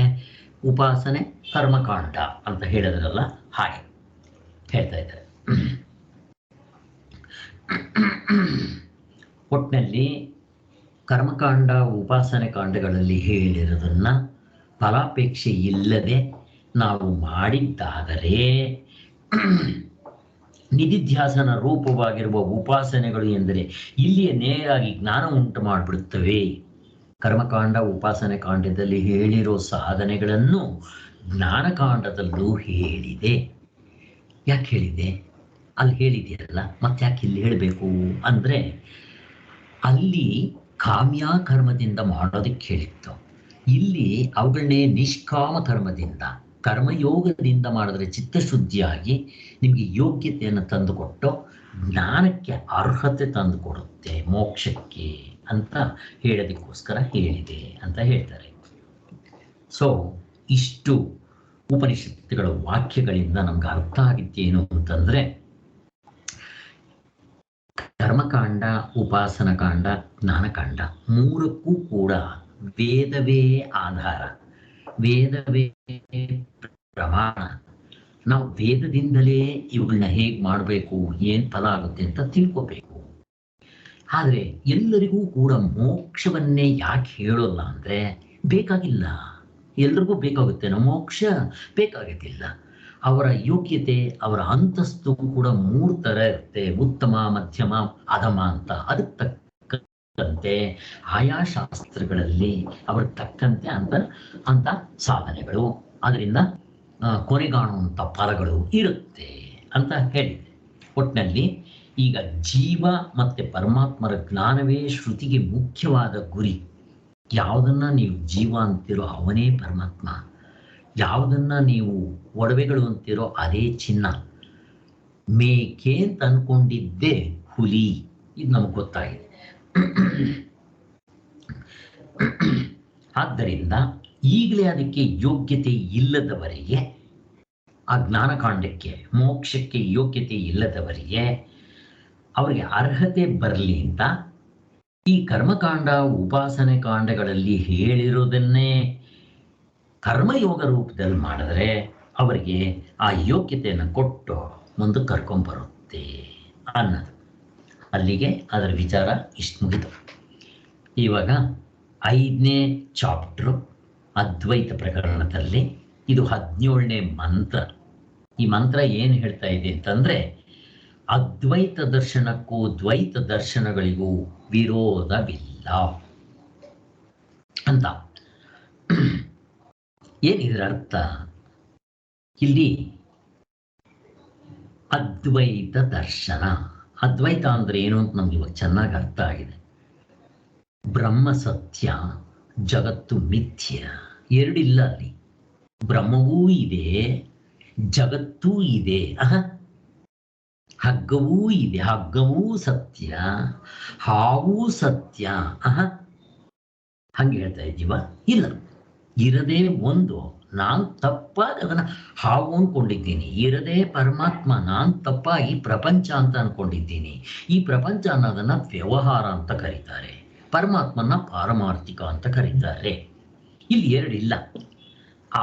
ಉಪಾಸನೆ ಕರ್ಮಕಾಂಡ ಅಂತ ಹೇಳಿದ್ರಲ್ಲ, ಹಾಗೆ ಹೇಳ್ತಾ ಇದ್ದಾರೆ. ಒಟ್ಟಿನಲ್ಲಿ ಕರ್ಮಕಾಂಡ ಉಪಾಸನೆ ಕಾಂಡಗಳಲ್ಲಿ ಹೇಳಿರೋದನ್ನ ಫಲಾಪೇಕ್ಷೆ ಇಲ್ಲದೆ ನಾವು ಮಾಡಿದ್ದಾದರೆ ನಿಧಿಧ್ಯಾಸನ ರೂಪವಾಗಿರುವ ಉಪಾಸನೆಗಳು ಎಂದರೆ ಇಲ್ಲಿಯೇ ನೇರಾಗಿ ಜ್ಞಾನ ಉಂಟು ಮಾಡಿಬಿಡುತ್ತವೆ. ಕರ್ಮಕಾಂಡ ಉಪಾಸನೆ ಕಾಂಡದಲ್ಲಿ ಹೇಳಿರೋ ಸಾಧನೆಗಳನ್ನು ಜ್ಞಾನಕಾಂಡದಲ್ಲೂ ಹೇಳಿದೆ. ಯಾಕೆ ಹೇಳಿದೆ? ಅಲ್ಲಿ ಹೇಳಿದೆಯಲ್ಲ, ಮತ್ತೆ ಯಾಕೆ ಇಲ್ಲಿ ಹೇಳಬೇಕು ಅಂದರೆ, ಅಲ್ಲಿ ಕಾಮ್ಯ ಕರ್ಮದಿಂದ ಮಾಡೋದಕ್ಕೆ ಹೇಳಿತ್ತು, ಇಲ್ಲಿ ಅವುಗಳನ್ನೇ ನಿಷ್ಕಾಮ ಕರ್ಮದಿಂದ ಕರ್ಮಯೋಗದಿಂದ ಮಾಡಿದ್ರೆ ಚಿತ್ತಶುದ್ಧಿಯಾಗಿ ನಿಮಗೆ ಯೋಗ್ಯತೆಯನ್ನು ತಂದುಕೊಟ್ಟು ಜ್ಞಾನಕ್ಕೆ ಅರ್ಹತೆ ತಂದುಕೊಡುತ್ತೆ, ಮೋಕ್ಷಕ್ಕೆ ಅಂತ ಹೇಳೋದಕ್ಕೋಸ್ಕರ ಹೇಳಿದೆ ಅಂತ ಹೇಳ್ತಾರೆ. ಸೊ ಇಷ್ಟು ಉಪನಿಷತ್ತುಗಳ ವಾಕ್ಯಗಳಿಂದ ನಮ್ಗೆ ಅರ್ಥ ಆಗಿದ್ದೇನು ಅಂತಂದ್ರೆ, ಕರ್ಮಕಾಂಡ, ಉಪಾಸನಕಾಂಡ, ಜ್ಞಾನಕಾಂಡ ಮೂರಕ್ಕೂ ಕೂಡ ವೇದವೇ ಆಧಾರ, ವೇದವೇ ಪ್ರಮಾಣ. ನಾವು ವೇದದಿಂದಲೇ ಇವುಗಳನ್ನ ಹೇಗೆ ಮಾಡಬೇಕು, ಏನು ಫಲ ಆಗುತ್ತೆ ಅಂತ ತಿಳ್ಕೋಬೇಕು. ಆದರೆ ಎಲ್ಲರಿಗೂ ಕೂಡ ಮೋಕ್ಷವನ್ನೇ ಯಾಕೆ ಹೇಳೋಲ್ಲ ಅಂದರೆ, ಬೇಕಾಗಿಲ್ಲ. ಎಲ್ರಿಗೂ ಬೇಕಾಗುತ್ತೆ, ಮೋಕ್ಷ ಬೇಕಾಗೋದಿಲ್ಲ. ಅವರ ಯೋಗ್ಯತೆ, ಅವರ ಅಂತಸ್ತು ಕೂಡ 3 ಥರ ಇರುತ್ತೆ: ಉತ್ತಮ, ಮಧ್ಯಮ, ಅಧಮ ಅಂತ. ಅದಕ್ಕೆ ತಕ್ಕಂತೆ ಆಯಾ ಶಾಸ್ತ್ರಗಳಲ್ಲಿ ಅವ್ರ ತಕ್ಕಂತೆ ಅಂತ ಸಾಧನೆಗಳು, ಅದರಿಂದ ಕೊನೆಗಾಣುವಂಥ ಫಲಗಳು ಇರುತ್ತೆ ಅಂತ ಹೇಳಿದೆ. ಒಟ್ಟಿನಲ್ಲಿ ಈಗ ಜೀವ ಮತ್ತು ಪರಮಾತ್ಮರ ಜ್ಞಾನವೇ ಶ್ರುತಿಗೆ ಮುಖ್ಯವಾದ ಗುರಿ. ಯಾವುದನ್ನ ನೀವು ಜೀವ ಅಂತೀರೋ ಅವನೇ ಪರಮಾತ್ಮ, ಯಾವುದನ್ನ ನೀವು ಒಡವೆಗಳು ಅಂತೀರೋ ಅದೇ ಚಿನ್ನ. ಮೇಕೆ ಅಂತ ಅನ್ಕೊಂಡಿದ್ದೆ ಹುಲಿ, ಇದು ನಮಗೆ ಗೊತ್ತಾಗಿದೆ. ಆದ್ದರಿಂದ ಈಗಲೇ ಅದಕ್ಕೆ ಯೋಗ್ಯತೆ ಇಲ್ಲದವರಿಗೆ, ಆ ಜ್ಞಾನಕಾಂಡಕ್ಕೆ ಮೋಕ್ಷಕ್ಕೆ ಯೋಗ್ಯತೆ ಇಲ್ಲದವರಿಗೆ ಅವರಿಗೆ ಅರ್ಹತೆ ಬರಲಿ ಅಂತ ಈ ಕರ್ಮಕಾಂಡ ಉಪಾಸನೆ ಕಾಂಡಗಳಲ್ಲಿ ಹೇಳಿರೋದನ್ನೇ ಕರ್ಮಯೋಗ ರೂಪದಲ್ಲಿ ಮಾಡಿದ್ರೆ ಅವರಿಗೆ ಆ ಯೋಗ್ಯತೆಯನ್ನು ಕೊಟ್ಟು ಮುಂದಕ್ಕೆ ಕರ್ಕೊಂಬರುತ್ತೆ ಅನ್ನೋದು. ಅಲ್ಲಿಗೆ ಅದರ ವಿಚಾರ ಇಷ್ಟು ಮುಗಿತು. ಇವಾಗ 5ನೇ ಚಾಪ್ಟ್ರು ಅದ್ವೈತ ಪ್ರಕರಣದಲ್ಲಿ ಇದು 17ನೇ ಮಂತ್ರ. ಈ ಮಂತ್ರ ಏನು ಹೇಳ್ತಾ ಇದೆ ಅಂತಂದರೆ, ಅದ್ವೈತ ದರ್ಶನಕ್ಕೂ ದ್ವೈತ ದರ್ಶನಗಳಿಗೂ ವಿರೋಧವಿಲ್ಲ. ಅಂತ. ಏನಿದ್ರ ಅರ್ಥ? ಇಲ್ಲಿ ಅದ್ವೈತ ದರ್ಶನ. ಅದ್ವೈತ ಅಂದ್ರೆ ಏನು ಅಂತ ನಮ್ಗೆ ಇವಾಗ ಚೆನ್ನಾಗಿ ಅರ್ಥ ಆಗಿದೆ. ಬ್ರಹ್ಮ ಸತ್ಯ, ಜಗತ್ತು ಮಿಥ್ಯ, ಎರಡಿಲ್ಲ ಅಲ್ಲಿ. ಬ್ರಹ್ಮವೂ ಇದೆ, ಜಗತ್ತೂ ಇದೆ, ಹಗ್ಗವೂ ಇದೆ, ಹಗ್ಗವೂ ಸತ್ಯ, ಹಾವೂ ಸತ್ಯ. ಹಂಗೆ ಹೇಳ್ತಾ ಇದ್ದೀವ? ಇಲ್ಲ, ಇರದೇ ಒಂದು. ನಾನು ತಪ್ಪಾಗಿ ಅದನ್ನ ಹಾವು ಅನ್ಕೊಂಡಿದ್ದೀನಿ. ಇರದೇ ಪರಮಾತ್ಮ, ನಾನು ತಪ್ಪಾಗಿ ಪ್ರಪಂಚ ಅಂತ ಅನ್ಕೊಂಡಿದ್ದೀನಿ. ಈ ಪ್ರಪಂಚ ಅನ್ನೋದನ್ನ ವ್ಯವಹಾರ ಅಂತ ಕರೀತಾರೆ, ಪರಮಾತ್ಮನ ಪಾರಮಾರ್ಥಿಕ ಅಂತ ಕರೀತಾರೆ. ಇಲ್ಲಿ ಎರಡಿಲ್ಲ.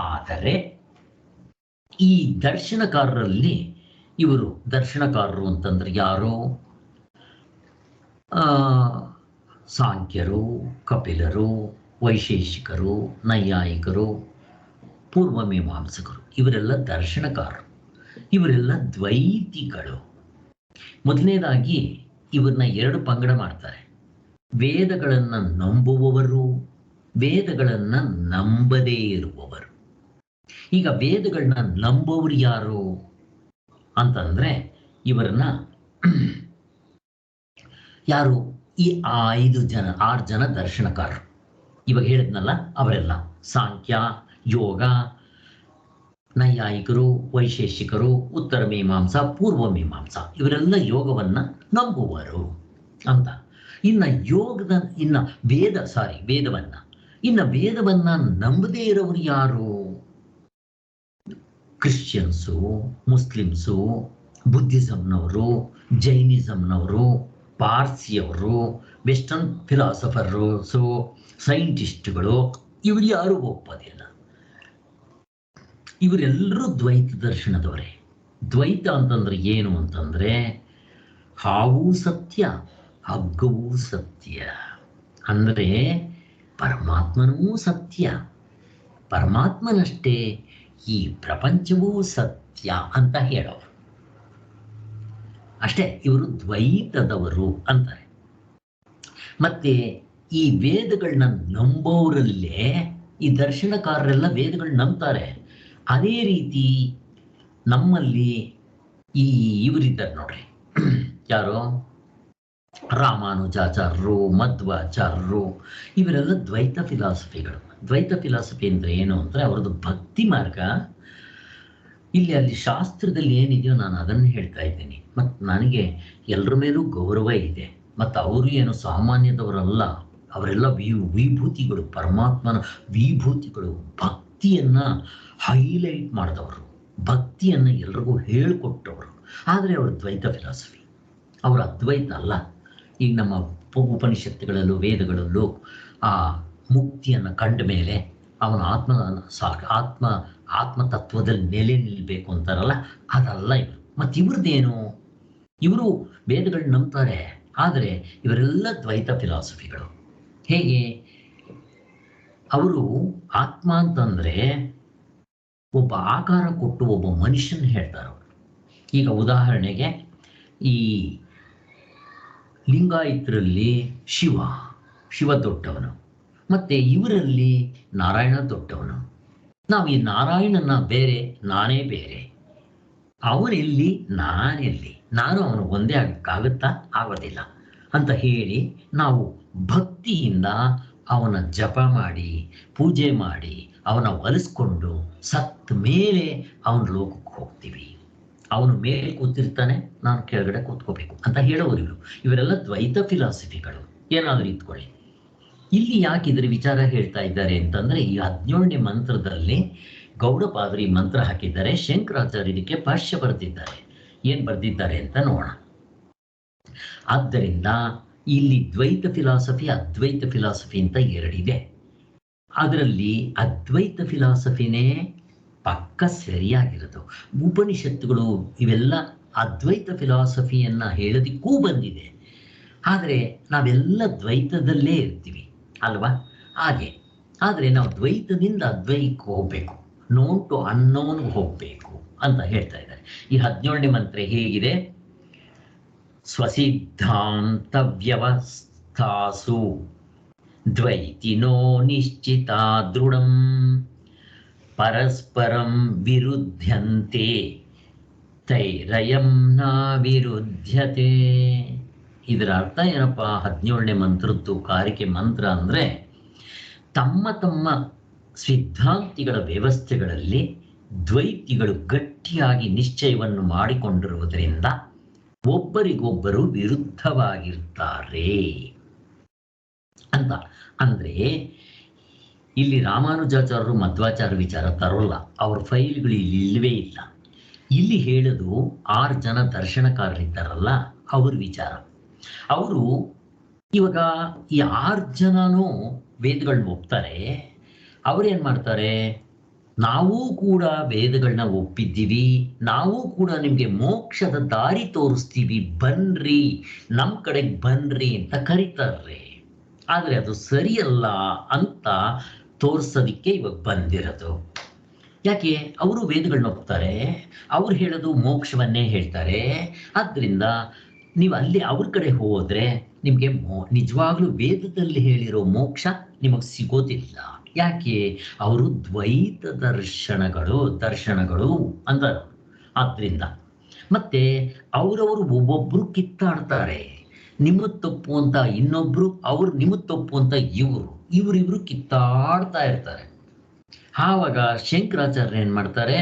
ಆದರೆ ಈ ದರ್ಶನಕಾರರಲ್ಲಿ, ಇವರು ದರ್ಶನಕಾರರು ಅಂತಂದ್ರೆ ಯಾರು? ಸಾಂಖ್ಯರು, ಕಪಿಲರು, ವೈಶೇಷಿಕರು, ನೈಯಾಯಿಕರು, ಪೂರ್ವಮೀಮಾಂಸಕರು, ಇವರೆಲ್ಲ ದರ್ಶನಕಾರರು. ಇವರೆಲ್ಲ ದ್ವೈತಿಗಳು. ಮೊದಲನೇದಾಗಿ ಇವ್ರನ್ನ ಎರಡು ಪಂಗಡ ಮಾಡ್ತಾರೆ. ವೇದಗಳನ್ನು ನಂಬುವವರು, ವೇದಗಳನ್ನು ನಂಬದೇ ಇರುವವರು. ಈಗ ವೇದಗಳನ್ನ ನಂಬುವವರು ಯಾರು ಅಂತಂದ್ರೆ ಇವರನ್ನ ಯಾರು? ಈ 6 ಜನ ದರ್ಶನಕಾರರು. ಇವಾಗ ಹೇಳಿದ್ನಲ್ಲ, ಅವರೆಲ್ಲ ಸಾಂಖ್ಯ, ಯೋಗ, ನೈಯಾಯಿಕರು, ವೈಶೇಷಿಕರು, ಉತ್ತರ ಮೀಮಾಂಸ, ಪೂರ್ವ ಮೀಮಾಂಸ, ಇವರೆಲ್ಲ ಯೋಗವನ್ನ ನಂಬುವರು ಅಂತ. ವೇದವನ್ನ ನಂಬದೇ ಇರೋರು ಯಾರು? ಕ್ರಿಶ್ಚಿಯನ್ಸು, ಮುಸ್ಲಿಮ್ಸು, ಬುದ್ಧಿಸಂನವರು, ಜೈನಿಸಂನವರು, ಪಾರ್ಸಿಯವರು, ವೆಸ್ಟರ್ನ್ ಫಿಲಾಸಫರ್ಸು, ಸೈಂಟಿಸ್ಟ್ಗಳು, ಇವರು ಯಾರು ಒಪ್ಪೋದಿಲ್ಲ. ಇವರೆಲ್ಲರೂ ದ್ವೈತ ದರ್ಶನದವರೇ. ದ್ವೈತ ಅಂತಂದ್ರೆ ಏನು ಅಂತಂದ್ರೆ ಹಾವೂ ಸತ್ಯ, ಹಗ್ಗವೂ ಸತ್ಯ. ಅಂದ್ರೆ ಪರಮಾತ್ಮನೂ ಸತ್ಯ, ಪರಮಾತ್ಮನಷ್ಟೇ ಈ ಪ್ರಪಂಚವೂ ಸತ್ಯ ಅಂತ ಹೇಳೋರು. ಅಷ್ಟೇ, ಇವರು ದ್ವೈತದವರು ಅಂತಾರೆ. ಮತ್ತೆ ಈ ವೇದಗಳನ್ನ ನಂಬೋರಲ್ಲೇ ಈ ದರ್ಶನಕಾರರೆಲ್ಲ ವೇದಗಳನ್ನ ನಂಬ್ತಾರೆ. ಅದೇ ರೀತಿ ನಮ್ಮಲ್ಲಿ ಇವರಿದ್ದಾರೆ ನೋಡ್ರಿ, ಯಾರೋ ರಾಮಾನುಜಾಚಾರ್ಯರು, ಮಧ್ವಾಚಾರ್ಯರು, ಇವರೆಲ್ಲ ದ್ವೈತ ಫಿಲಾಸಫಿಗಳು. ದ್ವೈತ ಫಿಲಾಸಫಿ ಅಂದ್ರೆ ಏನು ಅಂದ್ರೆ ಅವರದ್ದು ಭಕ್ತಿ ಮಾರ್ಗ. ಅಲ್ಲಿ ಶಾಸ್ತ್ರದಲ್ಲಿ ಏನಿದೆಯೋ ನಾನು ಅದನ್ನು ಹೇಳ್ತಾ ಇದ್ದೀನಿ. ಮತ್ತು ನನಗೆ ಎಲ್ಲರ ಮೇಲೂ ಗೌರವ ಇದೆ. ಮತ್ತು ಅವರು ಏನು ಸಾಮಾನ್ಯದವರಲ್ಲ, ಅವರೆಲ್ಲ ವಿಭೂತಿಗಳು, ಪರಮಾತ್ಮನ ವಿಭೂತಿಗಳು. ಭಕ್ತಿಯನ್ನ ಹೈಲೈಟ್ ಮಾಡಿದವರು, ಭಕ್ತಿಯನ್ನ ಎಲ್ರಿಗೂ ಹೇಳಿಕೊಟ್ಟವರು. ಆದರೆ ಅವರು ದ್ವೈತ ಫಿಲಾಸಫಿ, ಅವರು ಅದ್ವೈತ ಅಲ್ಲ. ಈಗ ನಮ್ಮ ಉಪನಿಷತ್ತುಗಳಲ್ಲೂ ವೇದಗಳಲ್ಲೂ ಆ ಮುಕ್ತಿಯನ್ನು ಕಂಡ ಮೇಲೆ ಅವನ ಆತ್ಮ ತತ್ವದಲ್ಲಿ ನೆಲೆ ನಿಲ್ಲಬೇಕು ಅಂತಾರಲ್ಲ, ಅದಲ್ಲ ಇವರು. ಮತ್ತು ಇವ್ರದ್ದೇನು? ಇವರು ವೇದಗಳನ್ನ ನಂಬ್ತಾರೆ, ಆದರೆ ಇವರೆಲ್ಲ ದ್ವೈತ ಫಿಲಾಸಫಿಗಳು. ಹೇಗೆ? ಅವರು ಆತ್ಮ ಅಂತಂದ್ರೆ ಒಬ್ಬ ಆಕಾರ ಕೊಟ್ಟು ಒಬ್ಬ ಮನುಷ್ಯನ ಹೇಳ್ತಾರೆ ಅವರು. ಈಗ ಉದಾಹರಣೆಗೆ ಈ ಲಿಂಗಾಯತರಲ್ಲಿ ಶಿವ ದೊಡ್ಡವನು, ಮತ್ತೆ ಇವರಲ್ಲಿ ನಾರಾಯಣ ದೊಡ್ಡವನು. ನಾವು ಈ ನಾರಾಯಣನ ಬೇರೆ, ನಾನೇ ಬೇರೆ, ಅವನೆಲ್ಲಿ ನಾನೆಲ್ಲಿ, ನಾನು ಅವನು ಒಂದೇ ಆಗಕ್ಕಾಗುತ್ತಾ? ಆಗೋದಿಲ್ಲ ಅಂತ ಹೇಳಿ ನಾವು ಭಕ್ತಿಯಿಂದ ಅವನ ಜಪ ಮಾಡಿ, ಪೂಜೆ ಮಾಡಿ, ಅವನ ಒಲಿಸ್ಕೊಂಡು ಸತ್ತ ಮೇಲೆ ಅವನ ಲೋಕಕ್ಕೆ ಹೋಗ್ತೀವಿ. ಅವನು ಮೇಲೆ ಕೂತಿರ್ತಾನೆ, ನಾನು ಕೆಳಗಡೆ ಕೂತ್ಕೋಬೇಕು ಅಂತ ಹೇಳೋರು ಇವರು. ಇವರೆಲ್ಲ ದ್ವೈತ ಫಿಲಾಸಫಿಗಳು. ಏನಾದರೂ ಇತ್ಕೊಳ್ಳಿ. ಇಲ್ಲಿ ಯಾಕೆ ಇದ್ರ ವಿಚಾರ ಹೇಳ್ತಾ ಇದ್ದಾರೆ ಅಂತಂದ್ರೆ, ಈ 17ನೇ ಮಂತ್ರದಲ್ಲಿ ಗೌಡಪಾದರು ಈ ಮಂತ್ರ ಹಾಕಿದ್ದಾರೆ, ಶಂಕರಾಚಾರ್ಯ ಇದಕ್ಕೆ ಭಾಷ್ಯ ಬರೆದಿದ್ದಾರೆ. ಏನ್ ಬರೆದಿದ್ದಾರೆ ಅಂತ ನೋಡೋಣ. ಆದ್ದರಿಂದ ಇಲ್ಲಿ ದ್ವೈತ ಫಿಲಾಸಫಿ, ಅದ್ವೈತ ಫಿಲಾಸಫಿ ಅಂತ ಎರಡಿದೆ. ಅದರಲ್ಲಿ ಅದ್ವೈತ ಫಿಲಾಸಫಿನೇ ಪಕ್ಕ ಸರಿಯಾಗಿರೋದು. ಉಪನಿಷತ್ತುಗಳು ಇವೆಲ್ಲ ಅದ್ವೈತ ಫಿಲಾಸಫಿಯನ್ನ ಹೇಳೋದಿಕ್ಕೂ ಬಂದಿದೆ. ಆದರೆ ನಾವೆಲ್ಲ ದ್ವೈತದಲ್ಲೇ ಇರ್ತೀವಿ ಅಲ್ವಾ? ಹಾಗೆ ಆದರೆ ನಾವು ದ್ವೈತದಿಂದ ಅದ್ವೈತಕ್ಕೆ ಹೋಗ್ಬೇಕು, ನೋನ್ ಟು ಅನ್ನೋನ್ಗೆ ಹೋಗ್ಬೇಕು ಅಂತ ಹೇಳ್ತಾ ಇದ್ದಾರೆ. ಈ 17ನೇ ಮಂತ್ರ ಹೇಗಿದೆ? ಸ್ವಸಿದ್ಧಾಂತ ವ್ಯವಸ್ಥಾಸು ದ್ವೈತಿನೋ ನಿಶ್ಚಿತ ದೃಢಂ ಪರಸ್ಪರಂ ವಿರುದ್ಧಂತೆ ತೈರಯಂ ನ ವಿರುದ್ಧತೆ. ಇದರ ಅರ್ಥ ಏನಪ್ಪ? 17ನೇ ಮಂತ್ರದ್ದು ಕಾರಿಕೆ ಮಂತ್ರ ಅಂದರೆ ತಮ್ಮ ತಮ್ಮ ಸಿದ್ಧಾಂತಿಗಳ ವ್ಯವಸ್ಥೆಗಳಲ್ಲಿ ದ್ವೈತಿಗಳು ಗಟ್ಟಿಯಾಗಿ ನಿಶ್ಚಯವನ್ನು ಮಾಡಿಕೊಂಡಿರುವುದರಿಂದ ಒಬ್ಬರಿಗೊಬ್ಬರು ವಿರುದ್ಧವಾಗಿರ್ತಾರೆ ಅಂತ. ಅಂದರೆ ಇಲ್ಲಿ ರಾಮಾನುಜಾಚಾರ್ಯರು ಮಧ್ವಾಚಾರ್ಯ ವಿಚಾರ ತರೋಲ್ಲ, ಅವ್ರ ಫೈಲ್ಗಳು ಇಲ್ಲಿ ಇಲ್ಲವೇ ಇಲ್ಲ. ಇಲ್ಲಿ ಹೇಳೋದು 6 ಜನ ದರ್ಶನಕಾರರಿದ್ದಾರಲ್ಲ ಅವ್ರ ವಿಚಾರ. ಅವರು ಇವಾಗ ಈ 6 ಜನನೂ ವೇದಗಳನ್ನ ಒಪ್ತಾರೆ. ಅವ್ರೇನ್ ಮಾಡ್ತಾರೆ, ನಾವೂ ಕೂಡ ವೇದಗಳನ್ನ ಒಪ್ಪಿದ್ದೀವಿ, ನಾವೂ ಕೂಡ ನಿಮಗೆ ಮೋಕ್ಷದ ದಾರಿ ತೋರಿಸ್ತೀವಿ, ಬನ್ರಿ ನಮ್ಮ ಕಡೆಗೆ ಬನ್ರಿ ಅಂತ ಕರೀತಾರೆ. ಆದರೆ ಅದು ಸರಿಯಲ್ಲ ಅಂತ ತೋರಿಸೋದಿಕ್ಕೆ ಇವಾಗ ಬಂದಿರೋದು. ಯಾಕೆ? ಅವರು ವೇದಗಳನ್ನ ಒಪ್ತಾರೆ, ಅವ್ರು ಹೇಳೋದು ಮೋಕ್ಷವನ್ನೇ ಹೇಳ್ತಾರೆ. ಆದ್ದರಿಂದ ನೀವು ಅಲ್ಲಿ ಅವ್ರ ಕಡೆ ಹೋದರೆ ನಿಮಗೆ ನಿಜವಾಗ್ಲೂ ವೇದದಲ್ಲಿ ಹೇಳಿರೋ ಮೋಕ್ಷ ನಿಮಗೆ ಸಿಗೋದಿಲ್ಲ. ಯಾಕೆ? ಅವರು ದ್ವೈತ ದರ್ಶನಗಳು ಅಂದರು. ಆದ್ದರಿಂದ ಮತ್ತೆ ಅವರವರು ಒಬ್ಬೊಬ್ರು ಕಿತ್ತಾಡ್ತಾರೆ. ನಿಮ್ಮದು ತಪ್ಪು ಅಂತ ಇನ್ನೊಬ್ರು, ಅವ್ರು ನಿಮ್ಮದು ತಪ್ಪು ಅಂತ ಇವರಿಬ್ರು ಕಿತ್ತಾಡ್ತಾ ಇರ್ತಾರೆ. ಆವಾಗ ಶಂಕರಾಚಾರ್ಯ ಏನ್ ಮಾಡ್ತಾರೆ,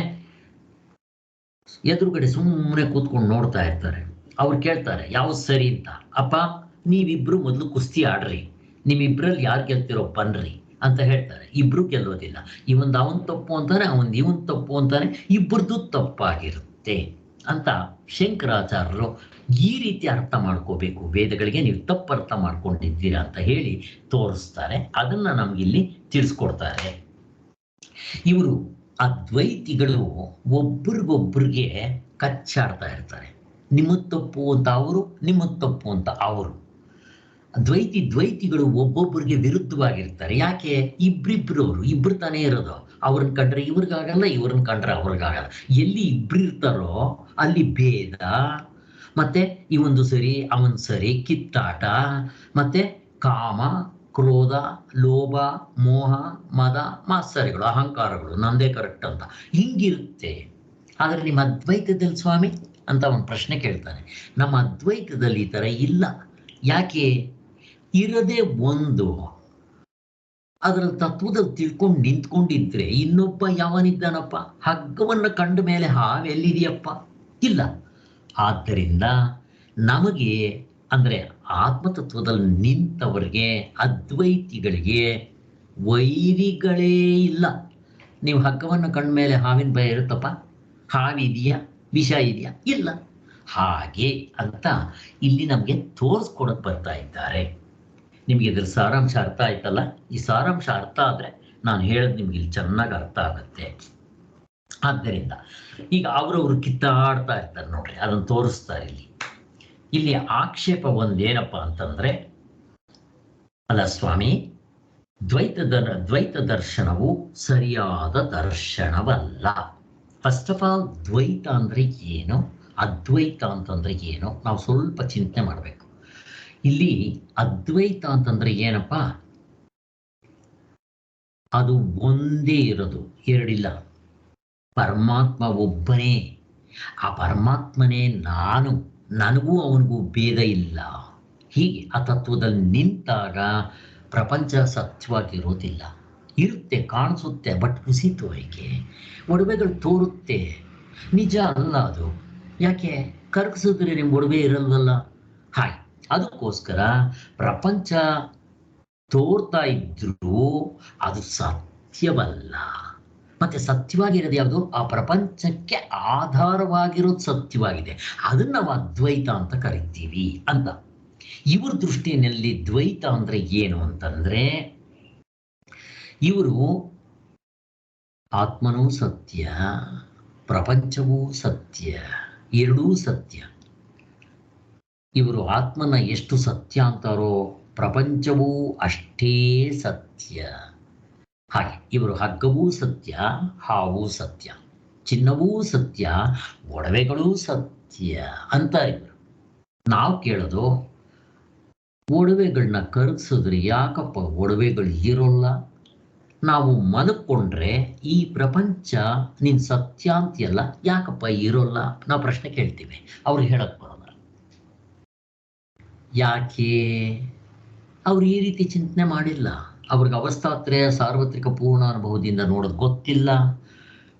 ಎದುರುಗಡೆ ಸುಮ್ಮನೆ ಕೂತ್ಕೊಂಡು ನೋಡ್ತಾ ಇರ್ತಾರೆ. ಅವ್ರು ಕೇಳ್ತಾರೆ ಯಾವ್ದು ಸರಿ ಅಂತ. ಅಪ್ಪ ನೀವಿಬ್ರು ಮೊದಲು ಕುಸ್ತಿ ಆಡ್ರಿ, ನಿಮ್ಮಿಬ್ರಲ್ಲಿ ಯಾರು ಗೆಲ್ತಿರೋ ಬನ್ರಿ ಅಂತ ಹೇಳ್ತಾರೆ. ಇಬ್ರು ಗೆಲ್ಲೋದಿಲ್ಲ. ಇವಂದು ಅವನ್ ತಪ್ಪು ಅಂತಾನೆ, ಅವನ್ ಇವನ್ ತಪ್ಪು ಅಂತಾನೆ, ಇಬ್ಬರದು ತಪ್ಪಾಗಿರುತ್ತೆ ಅಂತ ಶಂಕರಾಚಾರ್ಯರು ಈ ರೀತಿ ಅರ್ಥ ಮಾಡ್ಕೋಬೇಕು ವೇದಗಳಿಗೆ, ನೀವು ತಪ್ಪು ಅರ್ಥ ಮಾಡ್ಕೊಂಡಿದ್ದೀರಾ ಅಂತ ಹೇಳಿ ತೋರಿಸ್ತಾರೆ. ಅದನ್ನ ನಮ್ಗಿಲ್ಲಿ ತಿಳಿಸ್ಕೊಡ್ತಾರೆ. ಇವರು ಅದ್ವೈತಿಗಳು ಒಬ್ರಿಗೊಬ್ರಿಗೆ ಕಚ್ಚಾಡ್ತಾ ಇರ್ತಾರೆ. ನಿಮ್ಮದು ತಪ್ಪು ಅಂತ ಅವರು, ನಿಮ್ಮದು ತಪ್ಪು ಅಂತ ಅವರು. ದ್ವೈತಿಗಳು ಒಬ್ಬೊಬ್ಬರಿಗೆ ವಿರುದ್ಧವಾಗಿರ್ತಾರೆ. ಯಾಕೆ? ಇಬ್ರು ತಾನೇ ಇರೋದು. ಅವ್ರನ್ನ ಕಂಡ್ರೆ ಇವ್ರಿಗಾಗಲ್ಲ, ಇವ್ರನ್ನ ಕಂಡ್ರೆ ಅವ್ರಿಗಾಗಲ್ಲ. ಎಲ್ಲಿ ಇಬ್ರು ಇರ್ತಾರೋ ಅಲ್ಲಿ ಭೇದ, ಮತ್ತೆ ಇವೊಂದು ಸರಿ ಅವನ್ ಸರಿ, ಕಿತ್ತಾಟ, ಮತ್ತೆ ಕಾಮ, ಕ್ರೋಧ, ಲೋಭ, ಮೋಹ, ಮದ, ಮಾತ್ಸರ್ಯಗಳು, ಅಹಂಕಾರಗಳು, ನಂದೇ ಕರೆಕ್ಟ್ ಅಂತ ಹಿಂಗಿರುತ್ತೆ. ಆದರೆ ನಿಮ್ಮ ಅದ್ವೈತದಲ್ಲಿ ಸ್ವಾಮಿ ಅಂತ ಅವನು ಪ್ರಶ್ನೆ ಕೇಳ್ತಾನೆ. ನಮ್ಮ ಅದ್ವೈತದಲ್ಲಿ ಈ ಥರ ಇಲ್ಲ. ಯಾಕೆ? ಇರದೇ ಒಂದು, ಅದರ ತತ್ವದಲ್ಲಿ ತಿಳ್ಕೊಂಡು ನಿಂತ್ಕೊಂಡಿದ್ರೆ ಇನ್ನೊಬ್ಬ ಯಾವನಿದ್ದಾನಪ್ಪ? ಹಗ್ಗವನ್ನು ಕಂಡ ಮೇಲೆ ಹಾವೆಲ್ಲಿದೆಯಪ್ಪ? ಇಲ್ಲ. ಆದ್ದರಿಂದ ನಮಗೆ ಅಂದರೆ ಆತ್ಮತತ್ವದಲ್ಲಿ ನಿಂತವರಿಗೆ, ಅದ್ವೈತಿಗಳಿಗೆ ವೈರಿಗಳೇ ಇಲ್ಲ. ನೀವು ಹಗ್ಗವನ್ನು ಕಂಡ ಮೇಲೆ ಹಾವಿನ ಭಯ ಇರುತ್ತಪ್ಪ? ಹಾವಿದೆಯಾ? ವಿಷ ಇದೆಯಾ? ಇಲ್ಲ. ಹಾಗೆ ಅಂತ ಇಲ್ಲಿ ನಮಗೆ ತೋರಿಸ್ಕೊಡಕ್ಕೆ ಬರ್ತಾ ಇದ್ದಾರೆ. ನಿಮಗೆ ಇದ್ರ ಸಾರಾಂಶ ಅರ್ಥ ಆಯ್ತಲ್ಲ? ಈ ಸಾರಾಂಶ ಅರ್ಥ ಆದರೆ ನಾನು ಹೇಳೋದು ನಿಮ್ಗೆ ಇಲ್ಲಿ ಚೆನ್ನಾಗಿ ಅರ್ಥ ಆಗುತ್ತೆ. ಆದ್ದರಿಂದ ಈಗ ಅವರವರು ಕಿತ್ತಾಡ್ತಾ ಇರ್ತಾರೆ ನೋಡ್ರಿ, ಅದನ್ನು ತೋರಿಸ್ತಾರೆ ಇಲ್ಲಿ ಆಕ್ಷೇಪ ಒಂದೇನಪ್ಪ ಅಂತಂದ್ರೆ, ಅಲ್ಲ ಸ್ವಾಮಿ, ದ್ವೈತ ದರ್ಶನವು ಸರಿಯಾದ ದರ್ಶನವಲ್ಲ. ಫಸ್ಟ್ ಆಫ್ ಆಲ್ ದ್ವೈತ ಅಂದ್ರೆ ಏನು, ಅದ್ವೈತ ಅಂತಂದ್ರೆ ಏನು, ನಾವು ಸ್ವಲ್ಪ ಚಿಂತನೆ ಮಾಡಬೇಕು. ಇಲ್ಲಿ ಅದ್ವೈತ ಅಂತಂದ್ರೆ ಏನಪ್ಪ? ಅದು ಒಂದೇ ಇರೋದು, ಎರಡಿಲ್ಲ. ಪರಮಾತ್ಮ ಒಬ್ಬನೇ. ಆ ಪರಮಾತ್ಮನೇ ನಾನು, ನನಗೂ ಅವನಿಗೂ ಭೇದ ಇಲ್ಲ. ಹೀಗೆ ಆ ತತ್ವದಲ್ಲಿ ನಿಂತಾಗ ಪ್ರಪಂಚ ಸತ್ಯವಾಗಿರೋದಿಲ್ಲ. ಇರುತ್ತೆ, ಕಾಣಿಸುತ್ತೆ, ಬಟ್ ಕುಸಿತೋರಿಕೆ, ಒಡವೆಗಳು ತೋರುತ್ತೆ, ನಿಜ ಅಲ್ಲ ಅದು. ಯಾಕೆ? ಕರಗಿಸಿದ್ರೆ ನಿಮ್ಗೆ ಒಡವೆ ಇರಲ್ವಲ್ಲ. ಹಾಗೆ ಅದಕ್ಕೋಸ್ಕರ ಪ್ರಪಂಚ ತೋರ್ತಾ ಇದ್ರೂ ಅದು ಸತ್ಯವಲ್ಲ. ಮತ್ತೆ ಸತ್ಯವಾಗಿರೋದು ಯಾವುದು? ಆ ಪ್ರಪಂಚಕ್ಕೆ ಆಧಾರವಾಗಿರೋದು ಸತ್ಯವಾಗಿದೆ. ಅದನ್ನ ನಾವು ಅದ್ವೈತ ಅಂತ ಕರಿತೀವಿ ಅಂತ. ಇವ್ರ ದೃಷ್ಟಿಯಲ್ಲಿ ದ್ವೈತ ಅಂದ್ರೆ ಏನು ಅಂತಂದ್ರೆ, ಇವರು ಆತ್ಮನೂ ಸತ್ಯ, ಪ್ರಪಂಚವೂ ಸತ್ಯ, ಎರಡೂ ಸತ್ಯ. ಇವರು ಆತ್ಮನ ಎಷ್ಟು ಸತ್ಯ ಅಂತಾರೋ ಪ್ರಪಂಚವೂ ಅಷ್ಟೇ ಸತ್ಯ. ಹಾಗೆ ಇವರು ಹಗ್ಗವೂ ಸತ್ಯ, ಹಾವು ಸತ್ಯ, ಚಿನ್ನವೂ ಸತ್ಯ, ಒಡವೆಗಳೂ ಸತ್ಯ ಅಂತ ಇವರು. ನಾವು ಕೇಳೋದು ಒಡವೆಗಳನ್ನ ಕರಗಿಸಿದ್ರೆ ಯಾಕಪ್ಪ ಒಡವೆಗಳು ಇರೋಲ್ಲ? ನಾವು ಮಲ್ಕೊಂಡ್ರೆ ಈ ಪ್ರಪಂಚ ನಿನ್ ಸತ್ಯ ಅಂತೀಯಲ್ಲ, ಯಾಕಪ್ಪ ಇರೋಲ್ಲ? ನಾವು ಪ್ರಶ್ನೆ ಕೇಳ್ತೀವಿ. ಅವ್ರಿಗೆ ಹೇಳಕ್ ಬರೋಲ್ಲ. ಯಾಕೆ? ಅವ್ರು ಈ ರೀತಿ ಚಿಂತನೆ ಮಾಡಿಲ್ಲ. ಅವ್ರಿಗೆ ಅವಸ್ಥಾತ್ರಯ ಸಾರ್ವತ್ರಿಕ ಪೂರ್ಣ ಅನುಭವದಿಂದ ನೋಡೋದು ಗೊತ್ತಿಲ್ಲ,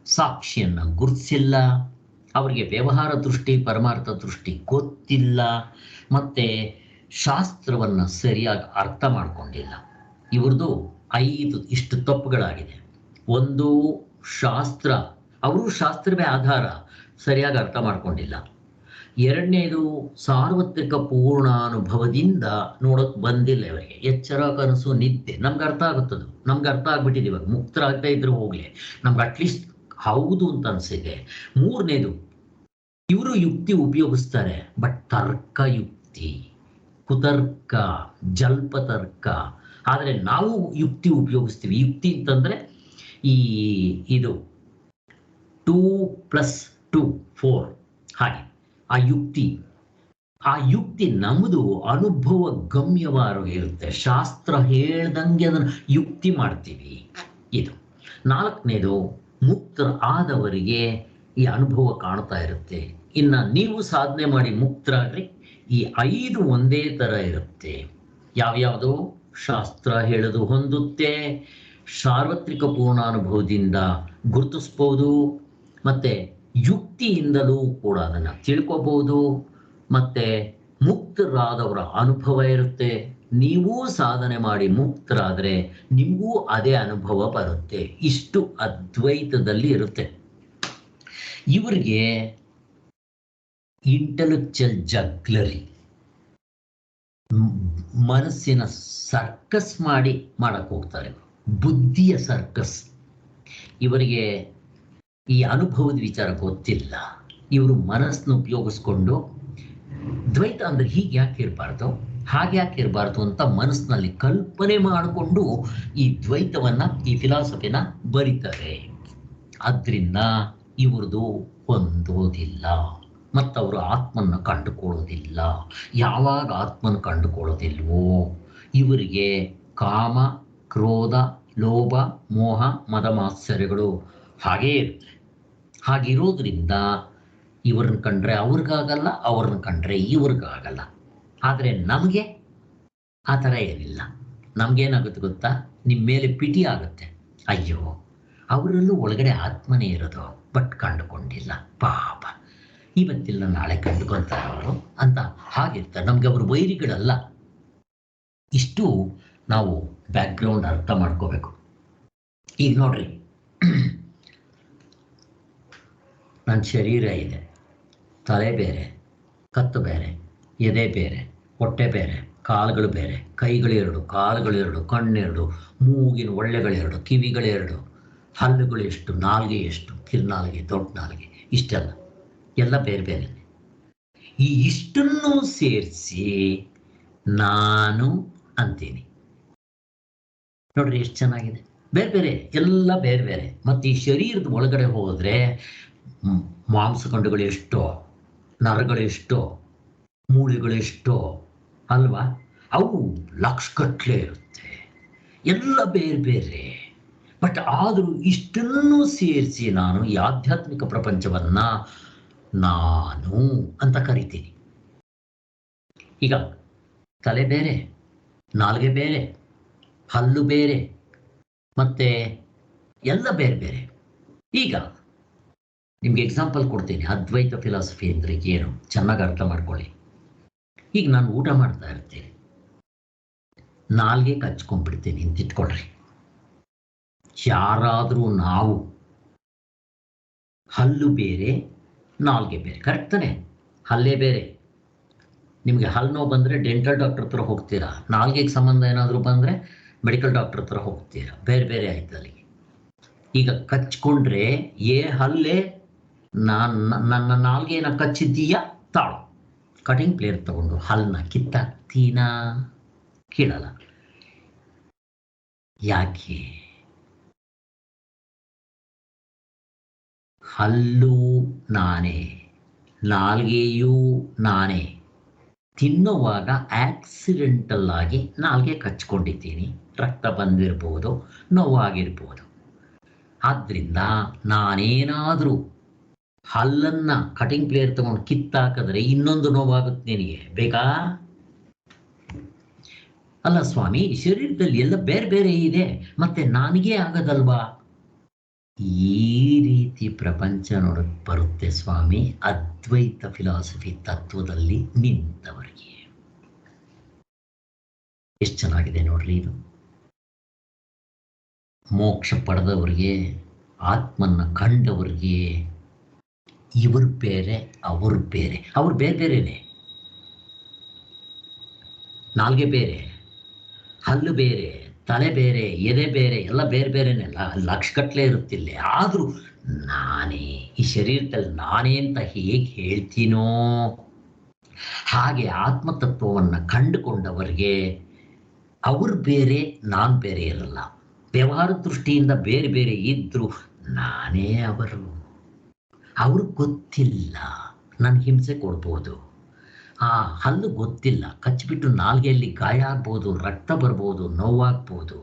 ಸಾಕ್ಷಿಯನ್ನ ಗುರುತಿಸಿಲ್ಲ, ಅವರಿಗೆ ವ್ಯವಹಾರ ದೃಷ್ಟಿ ಪರಮಾರ್ಥ ದೃಷ್ಟಿ ಗೊತ್ತಿಲ್ಲ, ಮತ್ತೆ ಶಾಸ್ತ್ರವನ್ನ ಸರಿಯಾಗಿ ಅರ್ಥ ಮಾಡ್ಕೊಂಡಿಲ್ಲ. ಇವ್ರದ್ದು ಇಷ್ಟು ತಪ್ಪುಗಳಾಗಿದೆ. ಒಂದು, ಶಾಸ್ತ್ರ, ಅವರು ಶಾಸ್ತ್ರವೇ ಆಧಾರ, ಸರಿಯಾಗಿ ಅರ್ಥ ಮಾಡ್ಕೊಂಡಿಲ್ಲ. ಎರಡನೇದು, ಸಾರ್ವತ್ರಿಕ ಪೂರ್ಣಾನುಭವದಿಂದ ನೋಡೋಕ್ ಬಂದಿಲ್ಲ ಇವರಿಗೆ. ಎಚ್ಚರ, ಕನಸು, ನಿದ್ದೆ ನಮ್ಗೆ ಅರ್ಥ ಆಗುತ್ತದು, ನಮ್ಗೆ ಅರ್ಥ ಆಗ್ಬಿಟ್ಟಿದೆ. ಇವಾಗ ಮುಕ್ತರಾಗದೇ ಇದ್ರು ಹೋಗ್ಲಿ, ನಮ್ಗೆ ಅಟ್ಲೀಸ್ಟ್ ಹೌದು ಅಂತ ಅನ್ಸಿದೆ. ಮೂರನೇದು, ಇವರು ಯುಕ್ತಿ ಉಪಯೋಗಿಸ್ತಾರೆ, ಬಟ್ ತರ್ಕ ಯುಕ್ತಿ, ಕುತರ್ಕ, ಜಲ್ಪತರ್ಕ. ಆದರೆ ನಾವು ಯುಕ್ತಿ ಉಪಯೋಗಿಸ್ತೀವಿ. ಯುಕ್ತಿ ಅಂತಂದ್ರೆ ಇದು 2+2 4 ಹಾಗೆ ಆ ಯುಕ್ತಿ ನಮ್ಮದು ಅನುಭವ ಗಮ್ಯವಾಗಿರುತ್ತೆ. ಶಾಸ್ತ್ರ ಹೇಳ್ದಂಗೆ ಅದನ್ನು ಯುಕ್ತಿ ಮಾಡ್ತೀವಿ. ಇದು ನಾಲ್ಕನೇದು, ಮುಕ್ತ ಆದವರಿಗೆ ಈ ಅನುಭವ ಕಾಣ್ತಾ ಇರುತ್ತೆ. ಇನ್ನು ನೀವು ಸಾಧನೆ ಮಾಡಿ ಮುಕ್ತರಾಗ್ರಿ, ಈ 5 ಒಂದೇ ತರ ಇರುತ್ತೆ. ಯಾವ್ಯಾವುದು? ಶಾಸ್ತ್ರ ಹೇಳೋದು ಹೊಂದುತ್ತೆ, ಸಾರ್ವತ್ರಿಕ ಪೂರ್ಣಾನುಭವದಿಂದ ಗುರುತಿಸ್ಬೋದು, ಮತ್ತೆ ಯುಕ್ತಿಯಿಂದಲೂ ಕೂಡ ಅದನ್ನು ತಿಳ್ಕೋಬಹುದು, ಮತ್ತೆ ಮುಕ್ತರಾದವರ ಅನುಭವ ಇರುತ್ತೆ. ನೀವೂ ಸಾಧನೆ ಮಾಡಿ ಮುಕ್ತರಾದರೆ ನಿಮಗೂ ಅದೇ ಅನುಭವ ಬರುತ್ತೆ. ಇಷ್ಟು ಅದ್ವೈತದಲ್ಲಿ ಇರುತ್ತೆ. ಇವರಿಗೆ ಇಂಟೆಲೆಕ್ಚುಯಲ್ ಜಗ್ಲರಿ, ಮನಸ್ಸಿನ ಸರ್ಕಸ್ ಮಾಡಕ್ ಹೋಗ್ತಾರೆ, ಬುದ್ಧಿಯ ಸರ್ಕಸ್. ಇವರಿಗೆ ಈ ಅನುಭವದ ವಿಚಾರ ಗೊತ್ತಿಲ್ಲ. ಇವರು ಮನಸ್ಸನ್ನು ಉಪಯೋಗಿಸ್ಕೊಂಡು ದ್ವೈತ ಅಂದ್ರೆ ಹೀಗೆ ಯಾಕೆ ಇರಬಾರ್ದು, ಹಾಗೆ ಯಾಕೆ ಇರಬಾರ್ದು ಅಂತ ಮನಸ್ಸಿನಲ್ಲಿ ಕಲ್ಪನೆ ಮಾಡಿಕೊಂಡು ಈ ದ್ವೈತವನ್ನ, ಈ ಫಿಲಾಸಫಿನ ಬರೀತಾರೆ. ಆದ್ರಿಂದ ಇವ್ರದು ಹೊಂದೋದಿಲ್ಲ, ಮತ್ತವರು ಆತ್ಮನ್ನ ಕಂಡುಕೊಳ್ಳೋದಿಲ್ಲ. ಯಾವಾಗ ಆತ್ಮನ ಕಂಡುಕೊಳ್ಳೋದಿಲ್ವೋ ಇವರಿಗೆ ಕಾಮ, ಕ್ರೋಧ, ಲೋಭ, ಮೋಹ, ಮದ, ಮಾತ್ಸರ್ಯಗಳು ಹಾಗೇ ಇರುತ್ತೆ. ಹಾಗಿರೋದ್ರಿಂದ ಇವ್ರನ್ನ ಕಂಡ್ರೆ ಅವ್ರಿಗಾಗಲ್ಲ, ಅವ್ರನ್ನ ಕಂಡ್ರೆ ಇವ್ರಿಗಾಗಲ್ಲ. ಆದರೆ ನಮಗೆ ಆ ಥರ ಏನಿಲ್ಲ. ನಮಗೇನಾಗುತ್ತೆ ಗೊತ್ತಾ? ನಿಮ್ಮ ಮೇಲೆ ಪಿಟಿ ಆಗುತ್ತೆ. ಅಯ್ಯೋ, ಅವರಲ್ಲೂ ಒಳಗಡೆ ಆತ್ಮನೇ ಇರೋದು, ಬಟ್ ಕಂಡುಕೊಂಡಿಲ್ಲ, ಪಾಪ, ಇವತ್ತಿಲ್ಲ ನಾಳೆ ಕಂಡುಕೊಳ್ತಾರೆ ಅವರು ಅಂತ ಹಾಗಿರ್ತಾರೆ. ನಮ್ಗೆ ಅವರು ವೈರಿಗಳಲ್ಲ. ಇಷ್ಟು ನಾವು ಬ್ಯಾಕ್ಗ್ರೌಂಡ್ ಅರ್ಥ ಮಾಡ್ಕೋಬೇಕು. ಈಗ ನೋಡ್ರಿ, ನನ್ನ ಶರೀರ ಇದೆ, ತಲೆ ಬೇರೆ, ಕತ್ತು ಬೇರೆ, ಎದೆ ಬೇರೆ, ಹೊಟ್ಟೆ ಬೇರೆ, ಕಾಲುಗಳು ಬೇರೆ, ಕೈಗಳು 2, ಕಾಲುಗಳು 2, ಕಣ್ಣೆರಡು, ಮೂಗಿನ ಒಳ್ಳೆಗಳೆರಡು, ಕಿವಿಗಳೆರಡು, ಹಲ್ಲುಗಳು ಎಷ್ಟು, ನಾಲ್ಗೆ ಎಷ್ಟು, ಕಿರ್ನಾಲ್ಗೆ, ದೊಡ್ಡ ನಾಲ್ಗೆ, ಇಷ್ಟೆಲ್ಲ ಎಲ್ಲ ಬೇರೆ ಬೇರೆ. ಈ ಇಷ್ಟನ್ನು ಸೇರಿಸಿ ನಾನು ಅಂತೀನಿ. ನೋಡ್ರಿ ಎಷ್ಟು ಚೆನ್ನಾಗಿದೆ. ಬೇರೆ ಬೇರೆ, ಎಲ್ಲ ಬೇರೆ ಬೇರೆ. ಮತ್ತು ಈ ಶರೀರದ ಒಳಗಡೆ ಹೋದರೆ ಮಾಂಸಖಂಡಗಳು ಎಷ್ಟೋ, ನರಗಳು ಎಷ್ಟೋ, ಮೂಳೆಗಳು ಎಷ್ಟೋ ಅಲ್ವಾ? ಅವು ಲಕ್ಷಗಟ್ಟಲೆ ಇರುತ್ತೆ, ಎಲ್ಲ ಬೇರೆ ಬೇರೆ. ಬಟ್ ಆದರೂ ಇಷ್ಟನ್ನು ಸೇರಿಸಿ ನಾನು ಈ ಆಧ್ಯಾತ್ಮಿಕ ಪ್ರಪಂಚವನ್ನ ನಾನು ಅಂತ ಕರಿತೀನಿ. ಈಗ ತಲೆ ಬೇರೆ, ನಾಲ್ಗೆ ಬೇರೆ, ಹಲ್ಲು ಬೇರೆ, ಮತ್ತೆ ಎಲ್ಲ ಬೇರೆ ಬೇರೆ. ಈಗ ನಿಮ್ಗೆ ಎಕ್ಸಾಂಪಲ್ ಕೊಡ್ತೀನಿ. ಅದ್ವೈತ ಫಿಲಾಸಫಿ ಅಂದರೆ ಏನು ಚೆನ್ನಾಗಿ ಅರ್ಥ ಮಾಡ್ಕೊಳ್ಳಿ. ಈಗ ನಾನು ಊಟ ಮಾಡ್ತಾ ಇರ್ತೀನಿ, ನಾಲ್ಗೆ ಕಚ್ಕೊಂಡ್ಬಿಡ್ತೀನಿ ಅಂತ ಇಟ್ಕೊಳ್ರಿ. ಯಾರಾದರೂ ನಾವು ಹಲ್ಲು ಬೇರೆ, ನಾಲ್ಗೆ ಬೇರೆ, ಕರೆಕ್ಟ್ ತಾನೆ? ಹಲ್ಲೇ ಬೇರೆ. ನಿಮಗೆ ಹಲ್ಲು ನೋವು ಬಂದರೆ ಡೆಂಟಲ್ ಡಾಕ್ಟರ್ ಹತ್ರ ಹೋಗ್ತೀರಾ, ನಾಲ್ಗೆಗೆ ಸಂಬಂಧ ಏನಾದರೂ ಬಂದರೆ ಮೆಡಿಕಲ್ ಡಾಕ್ಟರ್ ಹತ್ರ ಹೋಗ್ತೀರಾ, ಬೇರೆ ಬೇರೆ ಆಯ್ತು ಅಲ್ಲಿಗೆ. ಈಗ ಕಚ್ಕೊಂಡ್ರೆ ಹಲ್ಲೇ ನನ್ನ ನಾಲ್ಗೆನ ಕಚ್ಚಿದ್ದೀಯಾ, ತಾಳು, ಕಟಿಂಗ್ ಪ್ಲೇಯರ್ ತಗೊಂಡು ಹಲ್ಲನ್ನ ಕಿತ್ತಾಕ್ತೀನಾ? ಕೀಳಲ್ಲ. ಯಾಕೆ? ಹಲ್ಲು ನಾನೇ, ನಾಲ್ಗೆಯೂ ನಾನೇ, ತಿನ್ನುವಾಗ ಆಕ್ಸಿಡೆಂಟಲ್ ಆಗಿ ನಾಲ್ಗೆ ಕಚ್ಕೊಂಡಿದ್ದೀನಿ, ರಕ್ತ ಬಂದಿರ್ಬೋದು, ನೋವಾಗಿರ್ಬೋದು. ಆದ್ರಿಂದ ನಾನೇನಾದರೂ ಹಲ್ಲನ್ನ ಕಟಿಂಗ್ ಪ್ಲೇಯರ್ ತಗೊಂಡು ಕಿತ್ತಾಕಿದ್ರೆ ಇನ್ನೊಂದು ನೋವಾಗುತ್ತೆ ನಿನಗೆ, ಬೇಕಾ? ಅಲ್ಲ ಸ್ವಾಮಿ, ಶರೀರದಲ್ಲಿ ಎಲ್ಲ ಬೇರೆ ಬೇರೆ ಇದೆ, ಮತ್ತೆ ನನಗೇ ಆಗದಲ್ವಾ? ಈ ರೀತಿ ಪ್ರಪಂಚ ನೋಡಕ್ ಬರುತ್ತೆ ಸ್ವಾಮಿ, ಅದ್ವೈತ ಫಿಲಾಸಫಿ ತತ್ವದಲ್ಲಿ ನಿಂತವರಿಗೆ. ಎಷ್ಟು ಚೆನ್ನಾಗಿದೆ ನೋಡ್ರಿ ಇದು. ಮೋಕ್ಷ ಪಡೆದವರಿಗೆ, ಆತ್ಮನ್ನ ಕಂಡವರಿಗೆ ಇವರು ಬೇರೆ, ಅವರು ಬೇರೆ. ಅವ್ರು ಬೇರೆ ಬೇರೆನೆ, ನಾಲ್ಗೆ ಬೇರೆ, ಹಲ್ಲು ಬೇರೆ, ತಲೆ ಬೇರೆ, ಎದೆ ಬೇರೆ, ಎಲ್ಲ ಬೇರೆ ಬೇರೆನೆಲ್ಲ ಲಕ್ಷಗಟ್ಟಲೆ ಇರುತ್ತಿಲ್ಲ. ಆದರೂ ನಾನೇ ಈ ಶರೀರದಲ್ಲಿ ನಾನೇ ಅಂತ ಹೇಗೆ ಹೇಳ್ತೀನೋ ಹಾಗೆ ಆತ್ಮತತ್ವವನ್ನು ಕಂಡುಕೊಂಡವರಿಗೆ ಅವ್ರು ಬೇರೆ, ನಾನು ಬೇರೆ ಇರಲ್ಲ. ವ್ಯವಹಾರ ದೃಷ್ಟಿಯಿಂದ ಬೇರೆ ಬೇರೆ ಇದ್ರು ನಾನೇ ಅವರು. ಅವ್ರಿಗೆ ಗೊತ್ತಿಲ್ಲ ನನಗೆ ಹಿಂಸೆ ಕೊಡ್ಬೋದು, ಆ ಹಲ್ಲು ಗೊತ್ತಿಲ್ಲ, ಕಚ್ಚಿಬಿಟ್ಟು ನಾಲ್ಗೆಯಲ್ಲಿ ಗಾಯ ಆಗ್ಬೋದು, ರಕ್ತ ಬರ್ಬೋದು, ನೋವಾಗ್ಬೋದು,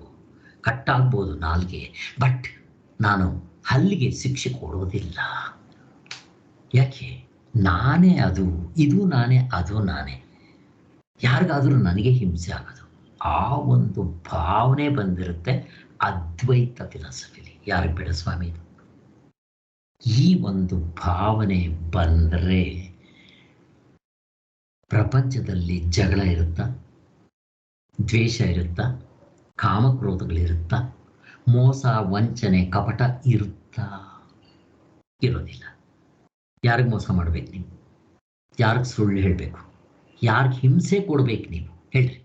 ಕಟ್ಟಾಗ್ಬೋದು ನಾಲ್ಗೆ. ಬಟ್ ನಾನು ಹಲ್ಲಿಗೆ ಶಿಕ್ಷೆ ಕೊಡೋದಿಲ್ಲ. ಯಾಕೆ? ನಾನೇ ಅದು, ಇದು ನಾನೇ, ಅದು ನಾನೇ. ಯಾರಿಗಾದರೂ ನನಗೆ ಹಿಂಸೆ ಆಗೋದು, ಆ ಒಂದು ಭಾವನೆ ಬಂದಿರುತ್ತೆ ಅದ್ವೈತ ಫಿಲಾಸಫಿಲಿ. ಯಾರಿಗೆ ಬೇಡ ಸ್ವಾಮಿ ಇದು? ಈ ಒಂದು ಭಾವನೆ ಬಂದರೆ ಪ್ರಪಂಚದಲ್ಲಿ ಜಗಳ ಇರುತ್ತಾ, ದ್ವೇಷ ಇರುತ್ತಾ, ಕಾಮಕ್ರೋಧಗಳಿರುತ್ತಾ, ಮೋಸ ವಂಚನೆ ಕಪಟ ಇರುತ್ತಾ? ಇರೋದಿಲ್ಲ. ಯಾರಿಗೆ ಮೋಸ ಮಾಡ್ಬೇಕು ನೀವು? ಯಾರಿಗೆ ಸುಳ್ಳು ಹೇಳಬೇಕು? ಯಾರಿಗೆ ಹಿಂಸೆ ಕೊಡ್ಬೇಕು ನೀವು? ಹೇಳ್ರಿ.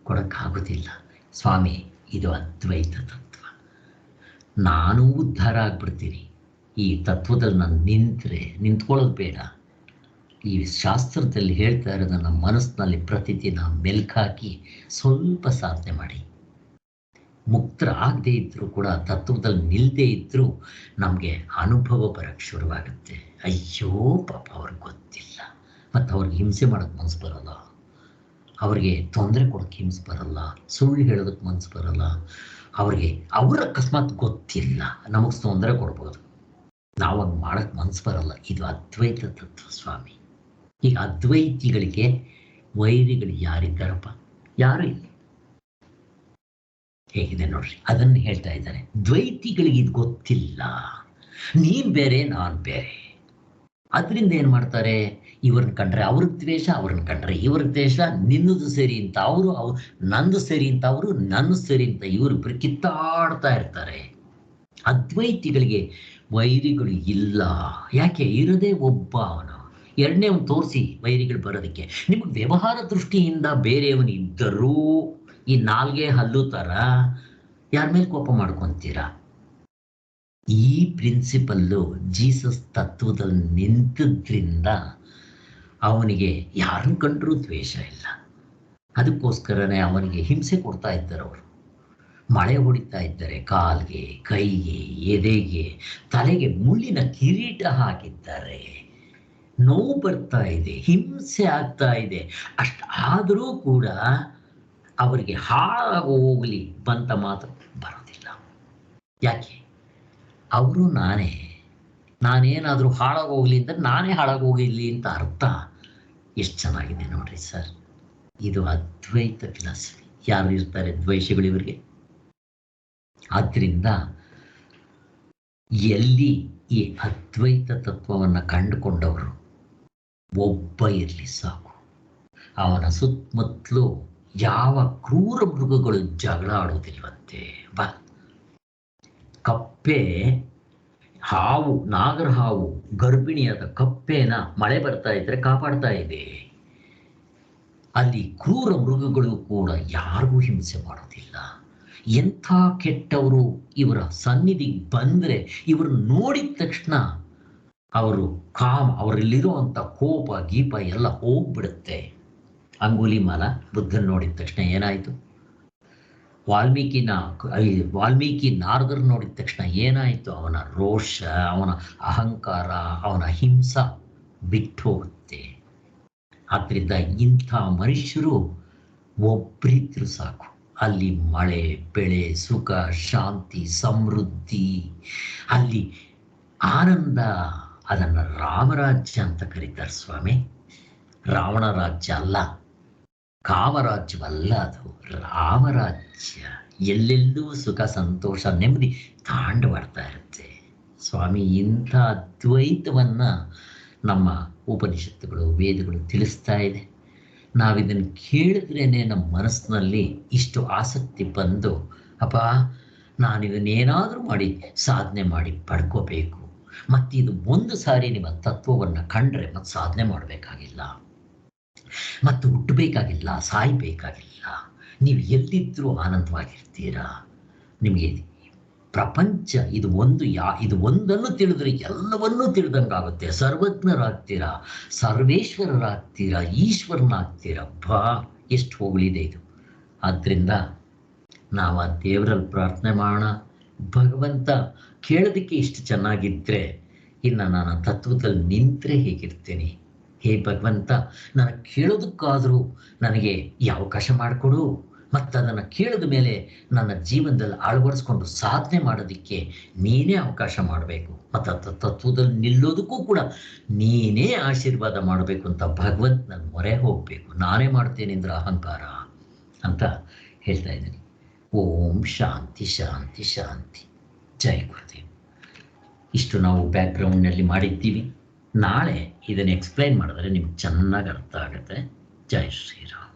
ಕೊಡಕ್ಕಾಗೋದಿಲ್ಲ ಸ್ವಾಮಿ. ಇದು ಅದ್ವೈತ ತತ್ವ. ನಾನು ಉದ್ಧಾರ ಆಗ್ಬಿಡ್ತೀನಿ ಈ ತತ್ವದಲ್ಲಿ. ನಾನು ನಿಂತ್ಕೊಳ್ಳೋದು ಬೇಡ. ಈ ಶಾಸ್ತ್ರದಲ್ಲಿ ಹೇಳ್ತಾ ಇರೋದನ್ನ ಮನಸ್ಸಿನಲ್ಲಿ ಪ್ರತಿದಿನ ಮೆಲ್ಕಾಕಿ ಸ್ವಲ್ಪ ಸಾಧನೆ ಮಾಡಿ. ಮುಕ್ತರ ಆಗದೆ ಇದ್ರೂ ಕೂಡ, ತತ್ವದಲ್ಲಿ ನಿಲ್ಲದೆ ಇದ್ರೂ ನಮಗೆ ಅನುಭವ ಬರೋಕ್ಕೆ ಶುರುವಾಗುತ್ತೆ. ಅಯ್ಯೋ ಪಾಪ, ಅವ್ರಿಗೆ ಗೊತ್ತಿಲ್ಲ, ಮತ್ತು ಅವ್ರಿಗೆ ಹಿಂಸೆ ಮಾಡೋಕ್ಕೆ ಮನಸ್ಸು ಬರೋಲ್ಲ, ಅವ್ರಿಗೆ ತೊಂದರೆ ಕೊಡೋಕ್ಕೆ ಹಿಂಸೆ ಬರೋಲ್ಲ, ಸುಳ್ಳು ಹೇಳೋದಕ್ಕೆ ಮನಸ್ಸು ಬರೋಲ್ಲ ಅವ್ರಿಗೆ. ಅವ್ರ ಅಕಸ್ಮಾತ್ ಗೊತ್ತಿಲ್ಲ, ನಮಗೆ ತೊಂದರೆ ಕೊಡ್ಬೋದು, ನಾವು ಹಂಗೆ ಮಾಡೋಕ್ಕೆ ಮನಸ್ಸು ಬರೋಲ್ಲ. ಇದು ಅದ್ವೈತ ತತ್ವ ಸ್ವಾಮಿ. ಈಗ ಅದ್ವೈತಿಗಳಿಗೆ ವೈರಿಗಳು ಯಾರಿದ್ದಾರಪ್ಪ? ಯಾರು ಇಲ್ಲ. ಹೇಗಿದೆ ನೋಡ್ರಿ, ಅದನ್ನು ಹೇಳ್ತಾ ಇದ್ದಾರೆ. ದ್ವೈತಿಗಳಿಗೆ ಇದು ಗೊತ್ತಿಲ್ಲ, ನೀನ್ ಬೇರೆ ನಾನು ಬೇರೆ. ಅದರಿಂದ ಏನು ಮಾಡ್ತಾರೆ? ಇವ್ರನ್ನ ಕಂಡ್ರೆ ಅವ್ರಿಗೆ ದ್ವೇಷ, ಅವ್ರನ್ನ ಕಂಡ್ರೆ ಇವ್ರಿಗೆ ದ್ವೇಷ, ನಿನ್ನದು ಸರಿ ಅಂತ ಅವರು, ನಂದು ಸರಿ ಅಂತ ಅವರು, ನನ್ನ ಸರಿ ಅಂತ ಇವ್ರಿಬ್ರು ಕಿತ್ತಾಡ್ತಾ ಇರ್ತಾರೆ. ಅದ್ವೈತಿಗಳಿಗೆ ವೈರಿಗಳು ಇಲ್ಲ. ಯಾಕೆ? ಇರದೇ ಒಬ್ಬ ಅವನು. ಎರಡನೇ ಒಂದು ತೋರಿಸಿ ವೈರಿಗಳು ಬರೋದಕ್ಕೆ. ನಿಮಗೆ ವ್ಯವಹಾರ ದೃಷ್ಟಿಯಿಂದ ಬೇರೆಯವನು ಇದ್ದರೂ ಈ ನಾಲ್ಗೆ ಹಲ್ಲು ಥರ ಯಾರ ಮೇಲೆ ಕೋಪ ಮಾಡ್ಕೊತೀರಾ? ಈ ಪ್ರಿನ್ಸಿಪಲ್ಲು ಜೀಸಸ್ ತತ್ವದಲ್ಲಿ ನಿಂತಿದ್ರಿಂದ ಅವನಿಗೆ ಯಾರನ್ನು ಕಂಡ್ರೂ ದ್ವೇಷ ಇಲ್ಲ. ಅದಕ್ಕೋಸ್ಕರನೇ ಅವನಿಗೆ ಹಿಂಸೆ ಕೊಡ್ತಾ ಇದ್ದಾರೆ. ಅವರು ಮಳೆ ಹೊಡಿತಾ ಇದ್ದಾರೆ, ಕಾಲ್ಗೆ, ಕೈಗೆ, ಎದೆಗೆ, ತಲೆಗೆ ಮುಳ್ಳಿನ ಕಿರೀಟ ಹಾಕಿದ್ದಾರೆ. ನೋವು ಬರ್ತಾ ಇದೆ, ಹಿಂಸೆ ಆಗ್ತಾ ಇದೆ. ಅಷ್ಟಾದರೂ ಕೂಡ ಅವರಿಗೆ ಹಾಳಾಗೋಗಲಿ ಬಂತ ಮಾತು ಬರೋದಿಲ್ಲ. ಯಾಕೆ? ಅವರು ನಾನೇನಾದರೂ ಹಾಳಾಗೋಗ್ಲಿ ಅಂದರೆ ನಾನೇ ಹಾಳಾಗೋಗಿರಲಿ ಅಂತ ಅರ್ಥ. ಎಷ್ಟು ಚೆನ್ನಾಗಿದೆ ನೋಡ್ರಿ ಸರ್. ಇದು ಅದ್ವೈತ ಫಿಲಾಸಫಿ. ಯಾರು ಇರ್ತಾರೆ ದ್ವೇಷಗಳು ಇವರಿಗೆ? ಆದ್ದರಿಂದ ಎಲ್ಲಿ ಈ ಅದ್ವೈತ ತತ್ವವನ್ನು ಕಂಡುಕೊಂಡವರು ಒಬ್ಬ ಇರಲಿ ಸಾಕು, ಅವನ ಸುತ್ತಮುತ್ತಲೂ ಯಾವ ಕ್ರೂರ ಮೃಗಗಳು ಜಗಳ ಆಡೋದಿಲ್ವಂತೆ. ಕಪ್ಪೆ, ಹಾವು, ನಾಗರ ಹಾವು ಗರ್ಭಿಣಿಯಾದ ಕಪ್ಪೆನ ಮಳೆ ಬರ್ತಾ ಇದ್ರೆ ಕಾಪಾಡ್ತಾ ಇದೆ. ಅಲ್ಲಿ ಕ್ರೂರ ಮೃಗಗಳು ಕೂಡ ಯಾರಿಗೂ ಹಿಂಸೆ ಮಾಡೋದಿಲ್ಲ. ಎಂಥ ಕೆಟ್ಟವರು ಇವರ ಸನ್ನಿಧಿಗೆ ಬಂದರೆ ಇವರು ನೋಡಿದ ತಕ್ಷಣ ಅವರಲ್ಲಿರುವಂಥ ಕೋಪ ಗೀಪ ಎಲ್ಲ ಹೋಗ್ಬಿಡುತ್ತೆ. ಅಂಗುಲಿಮಾಲ ಬುದ್ಧನ್ ನೋಡಿದ ತಕ್ಷಣ ಏನಾಯಿತು? ವಾಲ್ಮೀಕಿ ನಾರದರು ನೋಡಿದ ತಕ್ಷಣ ಏನಾಯಿತು? ಅವನ ರೋಷ, ಅವನ ಅಹಂಕಾರ, ಅವನ ಹಿಂಸ ಬಿಟ್ಟು ಹೋಗುತ್ತೆ. ಆದ್ದರಿಂದ ಇಂಥ ಮನುಷ್ಯರು ಒಬ್ಬರಿದ್ರು ಸಾಕು, ಅಲ್ಲಿ ಮಳೆ ಬೆಳೆ ಸುಖ ಶಾಂತಿ ಸಮೃದ್ಧಿ, ಅಲ್ಲಿ ಆನಂದ. ಅದನ್ನು ರಾಮರಾಜ್ಯ ಅಂತ ಕರೀತಾರೆ ಸ್ವಾಮಿ. ರಾವಣ ರಾಜ್ಯ ಅಲ್ಲ, ಕಾಮರಾಜ್ಯವಲ್ಲ, ಅದು ರಾಮರಾಜ್ಯ. ಎಲ್ಲೆಲ್ಲೂ ಸುಖ ಸಂತೋಷ ನೆಮ್ಮದಿ ತಾಂಡವಾಡ್ತಾ ಇರುತ್ತೆ ಸ್ವಾಮಿ. ಇಂಥ ಅದ್ವೈತವನ್ನ ನಮ್ಮ ಉಪನಿಷತ್ತುಗಳು ವೇದಗಳು ತಿಳಿಸ್ತಾ ಇದೆ. ನಾವಿದನ್ನು ಕೇಳಿದ್ರೇನೆ ನಮ್ಮ ಮನಸ್ಸಿನಲ್ಲಿ ಇಷ್ಟು ಆಸಕ್ತಿ ಬಂದು, ಅಪ್ಪ ನಾನು ಇದನ್ನೇನಾದರೂ ಮಾಡಿ ಸಾಧನೆ ಮಾಡಿ ಪಡ್ಕೋಬೇಕು. ಮತ್ತು ಇದು ಒಂದು ಸಾರಿ ನಿಮ್ಮ ತತ್ವವನ್ನು ಕಂಡ್ರೆ ಮತ್ತೆ ಸಾಧನೆ ಮಾಡಬೇಕಾಗಿಲ್ಲ, ಮತ್ತು ಹುಟ್ಟಬೇಕಾಗಿಲ್ಲ, ಸಾಯ್ಬೇಕಾಗಿಲ್ಲ. ನೀವು ಎಲ್ಲಿದ್ದರೂ ಆನಂದವಾಗಿರ್ತೀರಾ. ನಿಮಗೆ ಪ್ರಪಂಚ ಇದು ಒಂದನ್ನು ತಿಳಿದ್ರೆ ಎಲ್ಲವನ್ನೂ ತಿಳಿದಂಗಾಗುತ್ತೆ. ಸರ್ವಜ್ಞರಾಗ್ತೀರಾ, ಸರ್ವೇಶ್ವರರಾಗ್ತೀರಾ, ಈಶ್ವರನಾಗ್ತೀರಾ. ಎಷ್ಟು ಹೋಗಲಿದೆ ಇದು. ಆದ್ದರಿಂದ ನಾವು ಆ ದೇವರಲ್ಲಿ ಪ್ರಾರ್ಥನೆ ಮಾಡೋಣ. ಭಗವಂತ ಕೇಳೋದಕ್ಕೆ ಇಷ್ಟು ಚೆನ್ನಾಗಿದ್ದರೆ ಇನ್ನು ನಾನು ತತ್ವದಲ್ಲಿ ನಿಂತರೆ ಹೇಗಿರ್ತೀನಿ. ಹೇ ಭಗವಂತ, ನಾನು ಕೇಳೋದಕ್ಕಾದರೂ ನನಗೆ ಈ ಅವಕಾಶ ಮಾಡಿಕೊಡು. ಮತ್ತು ಅದನ್ನು ಕೇಳಿದ ಮೇಲೆ ನನ್ನ ಜೀವನದಲ್ಲಿ ಅಳವಡಿಸ್ಕೊಂಡು ಸಾಧನೆ ಮಾಡೋದಕ್ಕೆ ನೀನೇ ಅವಕಾಶ ಮಾಡಬೇಕು. ಮತ್ತು ತತ್ವದಲ್ಲಿ ನಿಲ್ಲೋದಕ್ಕೂ ಕೂಡ ನೀನೇ ಆಶೀರ್ವಾದ ಮಾಡಬೇಕು ಅಂತ ಭಗವಂತ ನನ್ನ ಮೊರೆ ಹೋಗಬೇಕು. ನಾನೇ ಮಾಡ್ತೇನೆ ಅಂದ್ರೆ ಅಹಂಕಾರ ಅಂತ ಹೇಳ್ತಾ ಇದ್ದೀನಿ. ಓಂ ಶಾಂತಿ ಶಾಂತಿ ಶಾಂತಿ. ಜೈ ಗುರುದೇವ್. ಇಷ್ಟು ನಾವು ಬ್ಯಾಕ್ಗ್ರೌಂಡ್ನಲ್ಲಿ ಮಾಡಿದ್ದೀವಿ. ನಾಳೆ ಇದನ್ನು ಎಕ್ಸ್ಪ್ಲೈನ್ ಮಾಡಿದ್ರೆ ನಿಮ್ಗೆ ಚೆನ್ನಾಗಿ ಅರ್ಥ ಆಗುತ್ತೆ. ಜೈ ಶ್ರೀರಾಮ್.